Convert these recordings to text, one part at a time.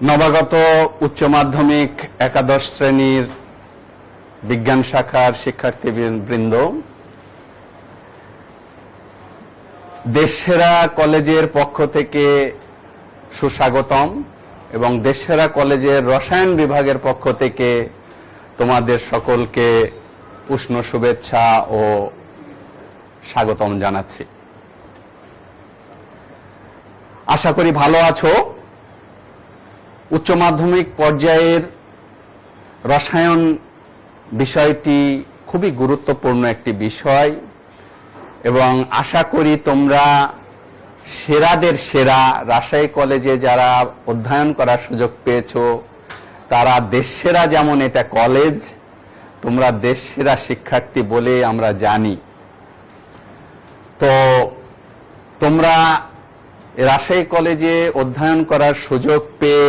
নবাগত উচ্চ মাধ্যমিক একাদশ শ্রেণীর বিজ্ঞান শাখার শিক্ষার্থীবৃন্দ, দেশসেরা কলেজের পক্ষ থেকে সুস্বাগতম এবং দেশসেরা কলেজের রসায়ন বিভাগের পক্ষ থেকে তোমাদের সকলকে উষ্ণ শুভেচ্ছা ও স্বাগতম জানাচ্ছি। আশা করি ভালো আছো। উচ্চ মাধ্যমিক পর্যায়ের রসায়ন বিষয়টি খুবই গুরুত্বপূর্ণ একটি বিষয় এবং আশা করি তোমরা সেরাদের সেরা রাজশাহী কলেজে যারা অধ্যয়ন করার সুযোগ পেয়েছো তারা দেশসেরা, যেমন এটা কলেজ, তোমরা দেশসেরা শিক্ষার্থী বলে আমরা জানি। তো তোমরা রাজশাহী কলেজে অধ্যয়ন করার সুযোগ পেয়ে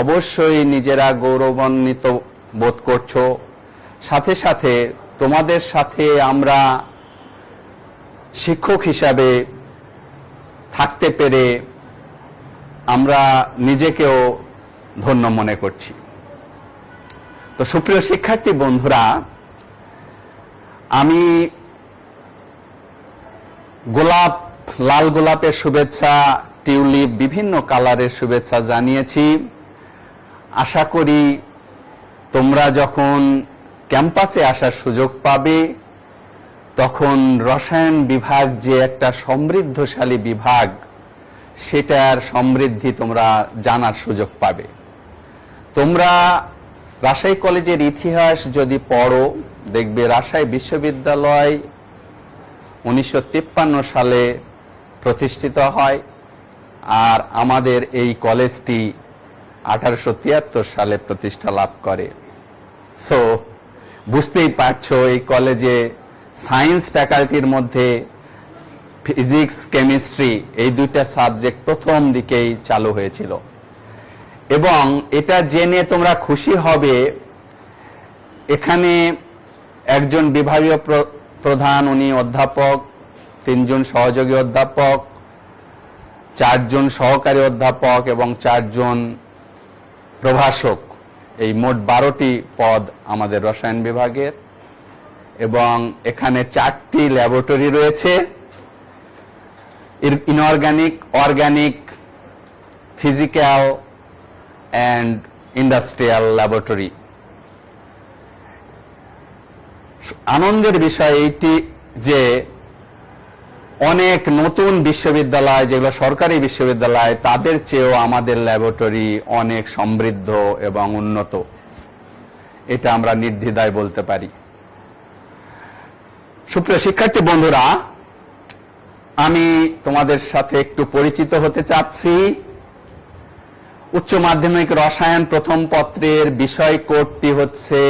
অবশ্যই নিজেরা গৌরবান্বিত বোধ করছো। সাথে সাথে তোমাদের সাথে আমরা শিক্ষক হিসাবে থাকতে পেরে আমরা নিজেকেও ধন্য মনে করছি। তো সুপ্রিয় শিক্ষার্থী বন্ধুরা, আমি গোলাপ, লাল গোলাপের শুভেচ্ছা, টিউলিপ, বিভিন্ন কালারের শুভেচ্ছা জানিয়েছি। আশা করি তোমরা যখন ক্যাম্পাসে আসার সুযোগ পাবে তখন রসায়ন বিভাগ যে একটা সমৃদ্ধশালী বিভাগ, সেটার সমৃদ্ধি তোমরা জানার সুযোগ পাবে। তোমরা রাজশাহী কলেজের ইতিহাস যদি পড়ো, দেখবে রাজশাহী বিশ্ববিদ্যালয় 1953 সালে প্রতিষ্ঠিত হয় আর আমাদের এই কলেজটি 1873 সালে প্রতিষ্ঠা লাভ করে। সো বুঝতেই পারছো এই কলেজে সায়েন্স ফ্যাকাল্টির মধ্যে ফিজিক্স, কেমিস্ট্রি এই দুইটা সাবজেক্ট প্রথম দিকেই চালু হয়েছিল। এবং এটা জেনে তোমরা খুশি হবে, এখানে একজন বিভাগীয় প্রধান, উনি অধ্যাপক, 3 জন সহযোগী অধ্যাপক, 4 জন সহকারী অধ্যাপক এবং 4 জন প্রভাষক, এই মোট 12টি পদ আমাদের রসায়ন বিভাগের। এবং এখানে 4টি ল্যাবরেটরি রয়েছে: inorganic, organic, physical and industrial laboratory. আনন্দের বিষয় এইটি যে অনেক নতুন বিশ্ববিদ্যালয়, যেগুলো সরকারি বিশ্ববিদ্যালয়, তাদের চেয়েও আমাদের ল্যাবরেটরি অনেক সমৃদ্ধ এবং উন্নত, এটা আমরা নির্দ্বিধায় বলতে পারি। সুপ্রিয় শিক্ষার্থী বন্ধুরা, আমি তোমাদের সাথে একটু পরিচিত হতে চাচ্ছি। উচ্চ মাধ্যমিক রসায়ন প্রথম পত্রের বিষয় কোডটি হচ্ছে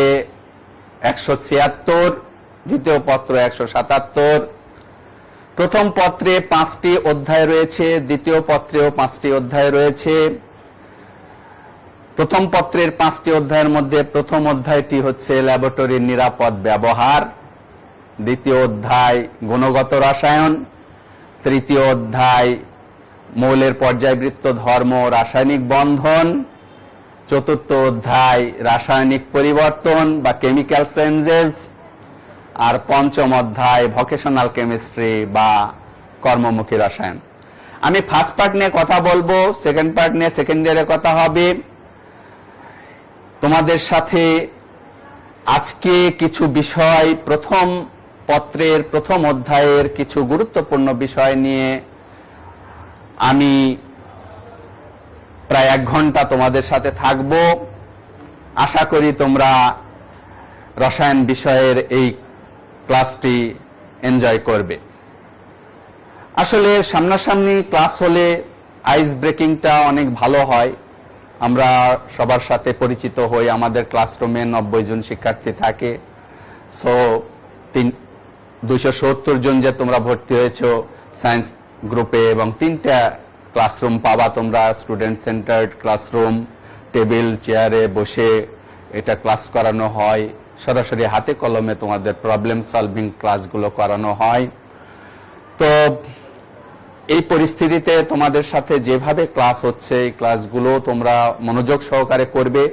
176, দ্বিতীয় পত্র 177। প্রথম পত্রে 5টি অধ্যায় রয়েছে, দ্বিতীয় পত্রেও 5টি অধ্যায় রয়েছে। প্রথম পত্রের 5টি অধ্যায়ের মধ্যে প্রথম অধ্যায়টি হচ্ছে ল্যাবরেটরির নিরাপদ ব্যবহার, দ্বিতীয় অধ্যায় গুণগত রসায়ন, তৃতীয় অধ্যায় মৌলের পর্যায়বৃত্ত ধর্ম, রাসায়নিক বন্ধন, চতুর্থ অধ্যায় রাসায়নিক পরিবর্তন বা কেমিক্যাল চেঞ্জেস, আর পঞ্চম অধ্যায় ভোকেশনাল কেমিস্ট্রি বা কর্মমুখী রসায়ন। আমি ফার্স্ট পার্ট নিয়ে কথা বলবো, সেকেন্ড পার্ট নিয়ে সেকেন্ড ইয়ারে কথা হবে। তোমাদের সাথে আজকে কিছু বিষয়, প্রথম পত্রের প্রথম অধ্যায়ের কিছু গুরুত্বপূর্ণ বিষয় নিয়ে আমি প্রায় 1 ঘন্টা তোমাদের সাথে থাকব। আশা করি তোমরা রসায়ন বিষয়ের এই ক্লাসটি এনজয় করবে। আসলে সামনাসামনি ক্লাস হলে আইস ব্রেকিংটা অনেক ভালো হয়, আমরা সবার সাথে পরিচিত হই। আমাদের ক্লাসরুমে 90 জন শিক্ষার্থী থাকে। সো 270 জন যে তোমরা ভর্তি হয়েছো সায়েন্স গ্রুপে, এবং 3টা ক্লাসরুম পাবা তোমরা, স্টুডেন্ট সেন্টার্ড ক্লাসরুম, টেবিল চেয়ারে বসে এটা ক্লাস করানো হয়। সরাসরি হাতে কলমে তোমাদের প্রবলেম সলভিং ক্লাসগুলো করানো হয়। তো এই পরিস্থিতিতে তোমাদের সাথে যেভাবে ক্লাস হচ্ছে এই ক্লাসগুলো তোমরা মনোযোগ সহকারে করবে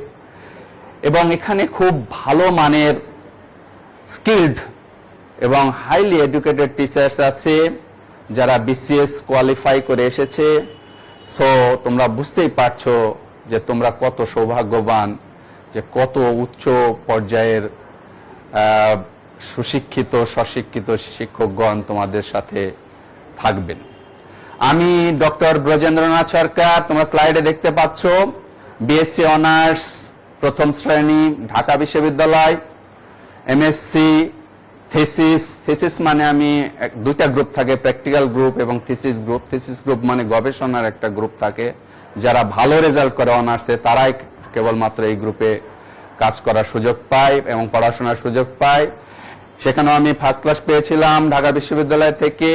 এবং এখানে খুব ভালো মানের স্কিলড এবং হাইলি এডুকেটেড টিচার্স আছে যারা বিসিএস কোয়ালিফাই করে এসেছে। সো তোমরা বুঝতেই পারছো যে তোমরা কত সৌভাগ্যবান, যে কত উচ্চ পর্যায়ের সুশিক্ষিত স্বশিক্ষিত শিক্ষকগণ তোমাদের সাথে থাকবেন। আমি ডক্টর ব্রজেন্দ্রনাথ সরকার, তোমরা স্লাইডে দেখতে পাচ্ছ, বিএসসি অনার্স প্রথম শ্রেণী, ঢাকা বিশ্ববিদ্যালয়। এমএসসি থিসিস মানে আমি দুইটা গ্রুপ থাকে, প্র্যাকটিক্যাল গ্রুপ এবং থিসিস গ্রুপ। থিসিস গ্রুপ মানে গবেষণার একটা গ্রুপ থাকে, যারা ভালো রেজাল্ট করে অনার্সে তারাই কেবলমাত্র এই গ্রুপে কাজ করার সুযোগ পায় এবং পড়াশোনার সুযোগ পায়। সেখানেও আমি ফার্স্ট ক্লাস পেয়েছিলাম ঢাকা বিশ্ববিদ্যালয় থেকে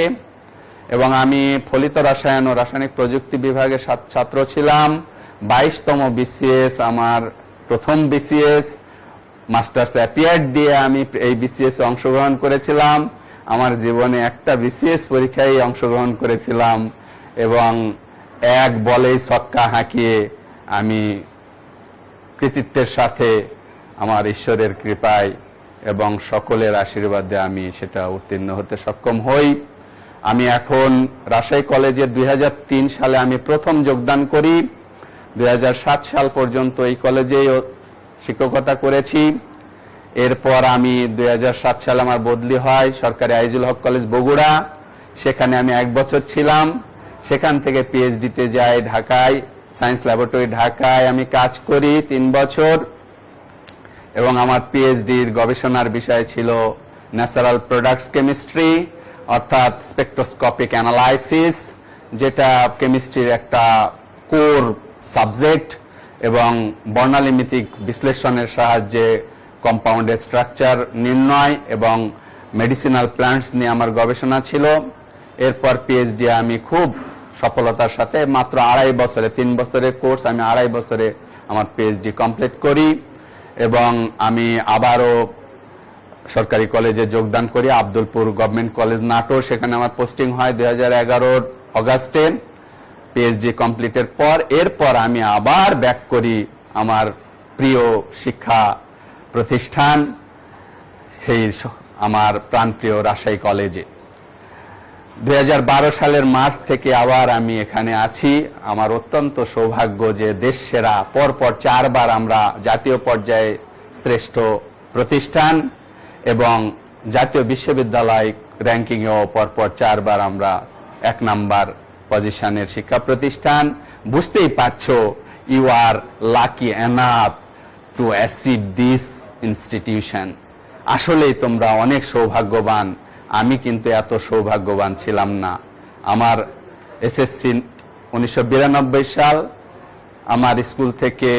এবং আমি ফলিত রসায়ন ও রাসায়নিক প্রযুক্তি বিভাগের ছাত্র ছিলাম। 22তম বিসিএস আমার প্রথম বিসিএস, মাস্টার্স অ্যাপিয়ার্ড দিয়ে আমি এই বিসিএস এ অংশগ্রহণ করেছিলাম। আমার জীবনে একটা বিসিএস পরীক্ষায় অংশগ্রহণ করেছিলাম এবং এক বলেই ছক্কা হাঁকিয়ে আমি কৃতিত্বের সাথে আমার ঈশ্বরের কৃপায় এবং সকলের আশীর্বাদে আমি সেটা উত্তীর্ণ হতে সক্ষম হই। আমি এখন রাজশাহী কলেজে 2003 সালে আমি প্রথম যোগদান করি। 2007 সাল পর্যন্ত এই কলেজেই শিক্ষকতা করেছি। এরপর আমি 2007 সালে আমার বদলি হয় সরকারি আইজুল হক কলেজ বগুড়া, সেখানে আমি 1 বছর ছিলাম। সেখান থেকে পিএইচডিতে যাই ঢাকায়, সায়েন্স ল্যাবরেটরি ঢাকায় আমি কাজ করি 3 বছর এবং আমার পিএইচডির গবেষণার বিষয় ছিল ন্যাচারাল প্রোডাক্টস কেমিস্ট্রি, অর্থাৎ স্পেকট্রোস্কোপিক অ্যানালাইসিস, যেটা কেমিস্ট্রির একটা কোর সাবজেক্ট এবং বর্ণালীমিতিক বিশ্লেষণের সাহায্যে কম্পাউন্ডের স্ট্রাকচার নির্ণয় এবং মেডিসিনাল প্ল্যান্টস নিয়ে আমার গবেষণা ছিল। এরপর পিএইচডি আমি খুব সফলতার সাথে মাত্র 2.5 বছরে, 3 বছরের কোর্স আমি 2.5 বছরে আমার পিএইচডি কমপ্লিট করি এবং আমি আবারও সরকারি কলেজে যোগদান করি, আব্দুলপুর গভর্নমেন্ট কলেজ নাটোর। সেখানে আমার পোস্টিং হয় 2011 অগাস্টে পিএইচডি কমপ্লিটের পর। এরপর আমি আবার ব্যাক করি আমার প্রিয় শিক্ষা প্রতিষ্ঠান, সেই আমার প্রাণপ্রিয় রাজশাহী কলেজে। 2012 সালের মার্চ থেকে আবার আমি এখানে আছি। আমার অত্যন্ত সৌভাগ্য যে দেশ সেরা পরপর 4 বার আমরা জাতীয় পর্যায়ে শ্রেষ্ঠ প্রতিষ্ঠান এবং জাতীয় বিশ্ববিদ্যালয় র্যাঙ্কিংয়েও পরপর 4 বার আমরা 1 নাম্বার পজিশনের শিক্ষা প্রতিষ্ঠান। বুঝতেই পারছো, you are lucky enough to achieve this institution. আসলেই তোমরা অনেক সৌভাগ্যবান। আমি কিন্তু এত সৌভাগ্যবান ছিলাম না। আমার এসএসসি 1992 সাল, আমার স্কুল থেকে,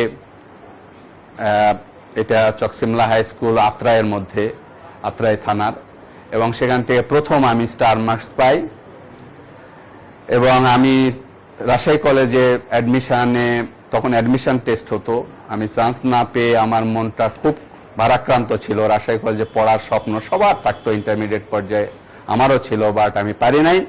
এটা চকসিমলা হাই স্কুল আত্রাইয়ের মধ্যে, আত্রাই থানার, এবং সেখান থেকে প্রথম আমি স্টার মার্কস পাই এবং আমি রাজশাহী কলেজে অ্যাডমিশনে, তখন অ্যাডমিশন টেস্ট হতো, আমি চান্স না পেয়ে আমার মনটা খুব ভারাক্রান্ত ছিল। রাজশাহী কলেজে পড়ার স্বপ্ন সবার থাকতো ইন্টারমিডিয়েট পর্যায়ে, আমারও ছিল, বাট আমি পারি নাই।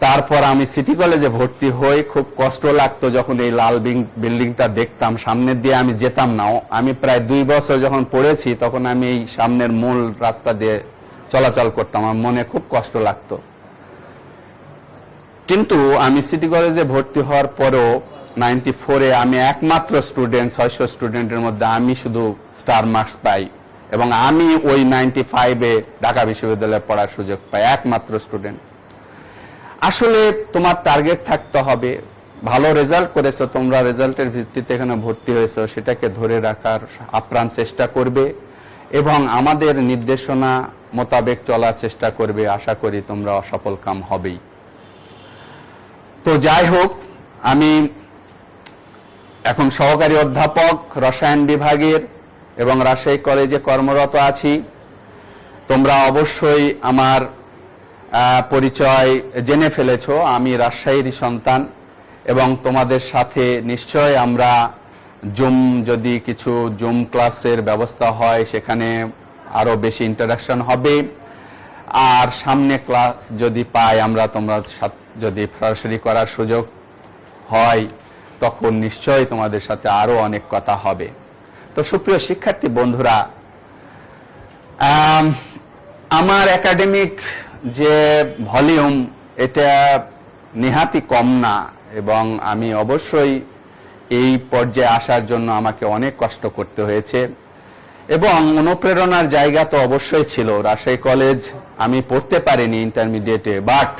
তারপর আমি সিটি কলেজে ভর্তি হই। খুব কষ্ট লাগতো যখন এই লাল বিল্ডিংটা দেখতাম, সামনের দিয়ে আমি যেতাম না। আমি প্রায় 2 বছর যখন পড়েছি তখন আমি এই সামনের মূল রাস্তা দিয়ে চলাচল করতাম, আমার মনে খুব কষ্ট লাগতো। কিন্তু আমি সিটি কলেজে ভর্তি হওয়ার পরও 94-এ আমি একমাত্র স্টুডেন্ট, 600 স্টুডেন্টের মধ্যে আমি শুধু স্টার মার্কস পাই এবং আমি ওই 95-এ ঢাকা বিশ্ববিদ্যালয়ে পড়ার সুযোগ পাই, একমাত্র স্টুডেন্ট। আসলে তোমার টার্গেট থাকতে হবে, ভালো রেজাল্ট করেছো তোমরা, রেজাল্টের ভিত্তিতে এখানে ভর্তি হয়েছো, সেটাকে ধরে রাখার আপ্রাণ চেষ্টা করবে এবং আমাদের নির্দেশনা মোতাবেক চলার চেষ্টা করবে। আশা করি তোমরা অসফল কাম হবেই। তো যাই হোক, আমি এখন সহকারী অধ্যাপক রসায়ন বিভাগের এবং রাজশাহী কলেজে কর্মরত আছি। তোমরা অবশ্যই আমার পরিচয় জেনে ফেলেছো, আমি রাজশাহীর সন্তান এবং তোমাদের সাথে নিশ্চয় আমরা যদি কিছু জুম ক্লাসের ব্যবস্থা হয় সেখানে আরো বেশি ইন্টারাকশন হবে। আর সামনে ক্লাস যদি পাই আমরা, তোমরা যদি সরাসরি করার সুযোগ হয়, তখন নিশ্চয়ই তোমাদের সাথে আরো অনেক কথা হবে। তো সুপ্রিয় শিক্ষার্থী বন্ধুরা, আমার একাডেমিক যে ভলিউম এটা নেহাতি কম না, এবং আমি অবশ্যই এই পর্যায়ে আসার জন্য আমাকে অনেক কষ্ট করতে হয়েছে, এবং অনুপ্রেরণার জায়গা তো অবশ্যই ছিল। রাজশাহী কলেজ আমি পড়তে পারিনি ইন্টারমিডিয়েটে, বাট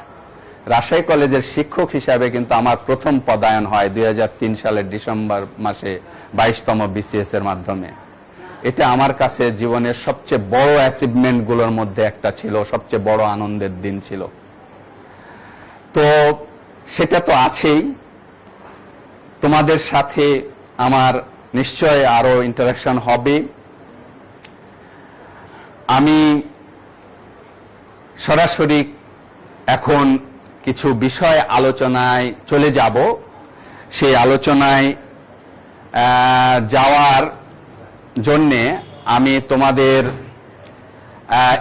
রাজশাহী কলেজের শিক্ষক হিসাবে কিন্তু আমার প্রথম পদায়ন হয় 2003 সালের ডিসেম্বর মাসে 22তম বিসিএস এর মাধ্যমে। এটা আমার কাছে জীবনের সবচেয়ে বড় অ্যাচিভমেন্ট গুলোর মধ্যে একটা ছিল, সবচেয়ে বড় আনন্দের দিন ছিল। তো সেটা তো আছেই, তোমাদের সাথে আমার নিশ্চয় আরো ইন্টারাকশন হবে। আমি সরাসরি এখন কিছু বিষয় আলোচনায় চলে যাব। সেই আলোচনায় যাওয়ার জন্যে আমি তোমাদের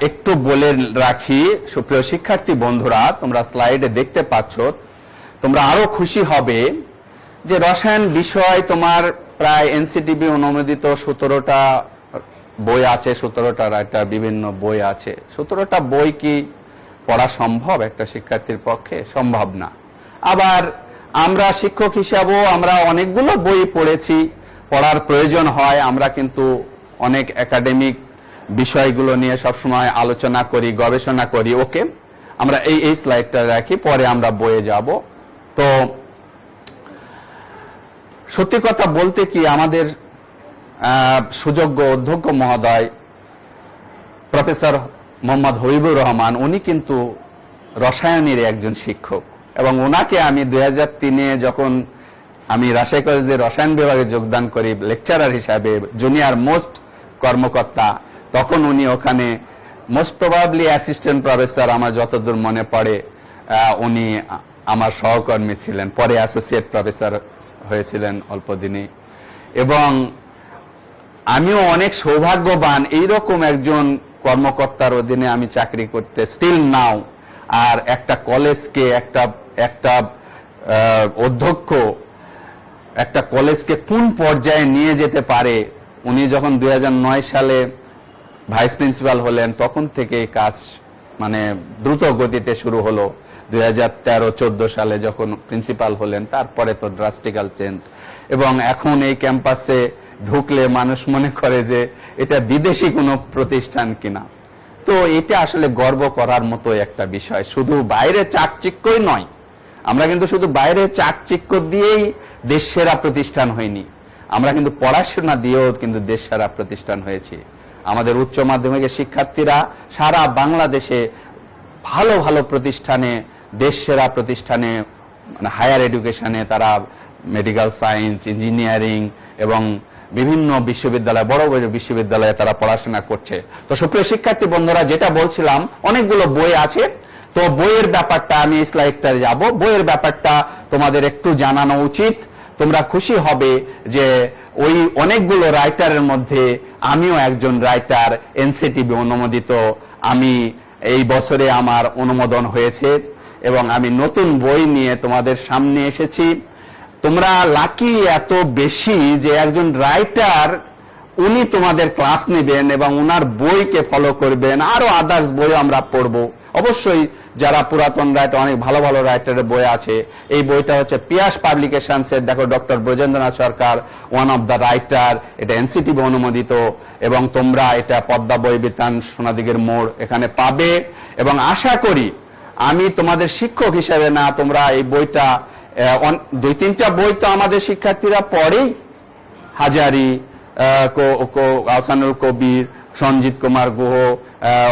একটু বলে রাখি, সুপ্রিয় শিক্ষার্থী বন্ধুরা, তোমরা স্লাইডে দেখতে পাচ্ছ, তোমরা আরো খুশি হবে যে রসায়ন বিষয় তোমার প্রায় এনসিটিবি অনুমোদিত 17টা বই আছে, 17টা রাইটার, বিভিন্ন বই আছে। 17টা বই কি পড়া সম্ভব একটা শিক্ষার্থীর পক্ষে? সম্ভব না। আবার আমরা শিক্ষক হিসাবেও আমরা অনেকগুলো বই পড়েছি, পড়ার প্রয়োজন হয়। আমরা কিন্তু অনেক একাডেমিক বিষয়গুলো নিয়ে সবসময় আলোচনা করি, গবেষণা করি। ওকে, আমরা এই স্লাইডটা রাখি, পরে আমরা বইয়ে যাব। তো সত্যি কথা বলতে কি, আমাদের সুযোগ্য অধ্যক্ষ মহোদয় প্রফেসর মোহাম্মদ হবিবুর রহমান, উনি কিন্তু রসায়নের একজন শিক্ষক, এবং ওনাকে আমি 2003-এ যখন আমি রাজশাহী কলেজের রসায়ন বিভাগে যোগদান করি লেকচারার হিসাবে, জুনিয়র মোস্ট কর্মকর্তা, তখন উনি ওখানে মোস্ট প্রবাবলি অ্যাসিস্ট্যান্ট প্রফেসর, আমার যতদূর মনে পড়ে উনি আমার সহকর্মী ছিলেন, পরে অ্যাসোসিয়েট প্রফেসর হয়েছিলেন অল্প দিনে। এবং আমিও অনেক সৌভাগ্যবান এইরকম একজন কর্মকর্তার অধীনে আমি চাকরি করতে, স্টিল নাও। আর একটা কলেজকে, একটা অধ্যক্ষ একটা কলেজকে কোন পর্যায়ে নিয়ে যেতে পারে, উনি যখন 2009 সালে ভাইস প্রিন্সিপাল হলেন, তখন থেকে কাজ মানে দ্রুত গতিতে শুরু হলো। 2013-14 সালে যখন প্রিন্সিপাল হলেন, তারপরে তো ড্রাস্টিক্যাল চেঞ্জ। এবং এখন এই ক্যাম্পাসে ঢুকলে মানুষ মনে করে যে এটা বিদেশি কোনো প্রতিষ্ঠান কিনা। তো এটা আসলে গর্ব করার মতো একটা বিষয়। শুধু বাইরে চাকচিক্যই নয়, আমরা কিন্তু শুধু বাইরে চাকচিক্য দিয়েই দেশ সেরা প্রতিষ্ঠান হয়নি, আমরা কিন্তু পড়াশোনা দিয়েও কিন্তু দেশ সেরা প্রতিষ্ঠান হয়েছি। আমাদের উচ্চ মাধ্যমিকের শিক্ষার্থীরা সারা বাংলাদেশে ভালো ভালো প্রতিষ্ঠানে, দেশ সেরা প্রতিষ্ঠানে, মানে হায়ার এডুকেশনে, তারা মেডিকেল সায়েন্স, ইঞ্জিনিয়ারিং এবং বিভিন্ন বিশ্ববিদ্যালয়, বড় বড় বিশ্ববিদ্যালয়ে তারা পড়াশোনা করছে। তো সুপ্রিয় শিক্ষার্থী বন্ধুরা, যেটা বলছিলাম, অনেকগুলো বই আছে। তো বইয়ের ব্যাপারটা আমি এই স্লাইডটা যাব। বইয়ের ব্যাপারটা তোমাদের একটু জানানো উচিত। তোমরা খুশি হবে যে ওই অনেকগুলো রাইটারের মধ্যে আমিও একজন রাইটার, এনসিটিবি অনুমোদিত। আমি এই বছরে আমার অনুমোদন হয়েছে এবং আমি নতুন বই নিয়ে তোমাদের সামনে এসেছি। তোমরা লাকি এত বেশি যে একজন রাইটার, উনি তোমাদের ক্লাস নেবেন এবং উনার বইকে ফলো করবেন। আরো আদার্স বই আমরা পড়বো অবশ্যই। যারা পুরাতন রাইটার, অনেক ভালো ভালো রাইটারের বই আছে। এই বইটা হচ্ছে পিয়াস পাবলিকেশনসের, দেখো doctor Brajendranath Sarkar one of the writer, এটা এনসিটিভি অনুমোদিত। এবং তোমরা এটা পদ্মা বই বিতান, সোনাদিঘির মোড়, এখানে পাবে। এবং আশা করি আমি তোমাদের শিক্ষক হিসেবে না, তোমরা এই বইটা 2-3টা বই তো আমাদের শিক্ষার্থীরা পড়েই, হাজারি, আহসানুল কবির, সঞ্জিত কুমার গুহ,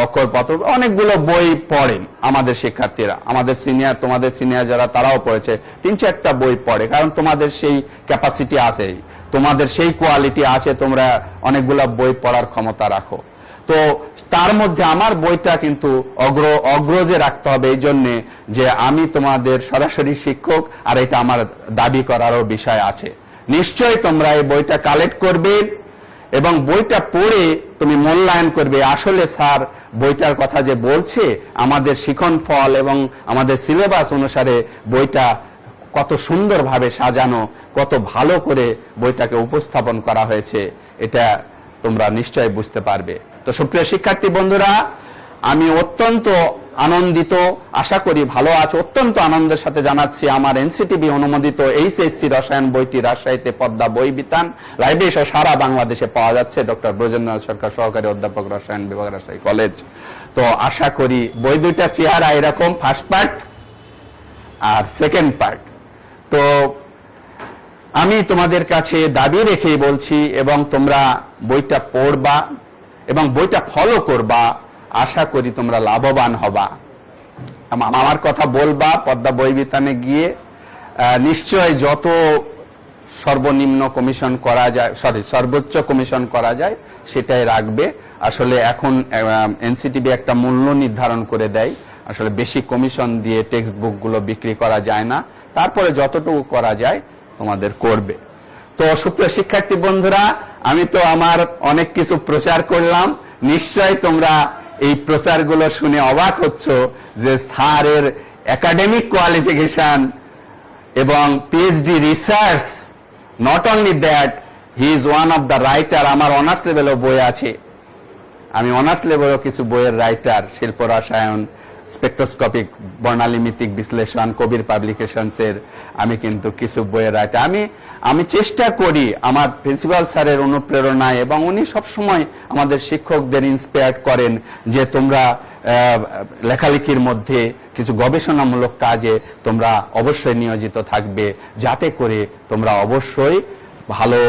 অক্ষর পত্র, অনেকগুলো বই পড়েন আমাদের শিক্ষার্থীরা। আমাদের সিনিয়র, তোমাদের সিনিয়র যারা, তারাও পড়েছে, 3-4টা বই পড়ে। কারণ তোমাদের সেই ক্যাপাসিটি আছে, তোমাদের সেই কোয়ালিটি আছে, তোমরা অনেকগুলো বই পড়ার ক্ষমতা রাখো। তো তার মধ্যে আমার বইটা কিন্তু অগ্রজে রাখতে হবে, এই জন্যে যে আমি তোমাদের সরাসরি শিক্ষক, আর এটা আমার দাবি করারও বিষয় আছে। নিশ্চয়ই তোমরা এই বইটা কালেক্ট করবে এবং বইটা পড়ে তুমি মূল্যায়ন করবে, আসলে স্যার বইটার কথা যে বলছে, আমাদের শিখন ফল এবং আমাদের সিলেবাস অনুসারে বইটা কত সুন্দরভাবে সাজানো, কত ভালো করে বইটাকে উপস্থাপন করা হয়েছে, এটা তোমরা নিশ্চয়ই বুঝতে পারবে। তো সুপ্রিয় শিক্ষার্থী বন্ধুরা, আমি অত্যন্ত আনন্দিত, আশা করি ভালো আছো। অত্যন্ত আনন্দের সাথে জানাচ্ছি আমার এনসিটিবি অনুমোদিত এইচএসসি রসায়ন বইটি রাজশাহীতে পদ্মা বই বিতান লাইব্রেরি সহ সারা বাংলাদেশে পাওয়া যাচ্ছে। ডক্টর ব্রজেন্দ্রনাথ সরকার সহকারী অধ্যাপক, রসায়ন বিভাগ, রাজশাহী কলেজ। তো আশা করি বই দুইটার চেহারা এরকম, ফার্স্ট পার্ট আর সেকেন্ড পার্ট। তো আমি তোমাদের কাছে দাবি রেখেই বলছি, এবং তোমরা বইটা পড়বা এবং বইটা ফলো করবা, আশা করি তোমরা লাভবান হবা। আমার কথা বলবা, পদ্মা বই বিতানে গিয়ে নিশ্চয় যত সর্বনিম্ন কমিশন করা যায়, সর্বোচ্চ কমিশন করা যায় সেটাই রাখবে। আসলে এখন এনসিটিবি একটা মূল্য নির্ধারণ করে দেয়, আসলে বেশি কমিশন দিয়ে টেক্সট বুকগুলো বিক্রি করা যায় না, তারপরে যতটুকু করা যায় তোমাদের করবে। তো সুপ্রিয় শিক্ষার্থী বন্ধুরা, আমি তো আমার অনেক কিছু প্রচার করলাম, নিশ্চয় তোমরা এই প্রচারগুলো শুনে অবাক হচ্ছ যে স্যারের একাডেমিক কোয়ালিফিকেশন এবং PhD research, not only that, he is one of the writer. আমার অনার্স লেভেলও বই আছে, আমি অনার্স লেভেলও কিছু বইয়ের রাইটার, শিল্প রসায়ন, স্পেকট্রোস্কোপিক বর্ণালীমিতিক বিশ্লেষণ, কবির পাবলিকেশনসের আমি কিন্তু কিছু বইয়ের রাইটার। আমি চেষ্টা করি আমার প্রিন্সিপাল স্যারের অনুপ্রেরণায়, এবং উনি সবসময় আমাদের শিক্ষকদের ইন্সপায়ার্ড করেন যে তোমরা লেখালেখির মধ্যে কিছু গবেষণামূলক কাজে তোমরা অবশ্যই নিয়োজিত থাকবে, যাতে করে তোমরা অবশ্যই ভালো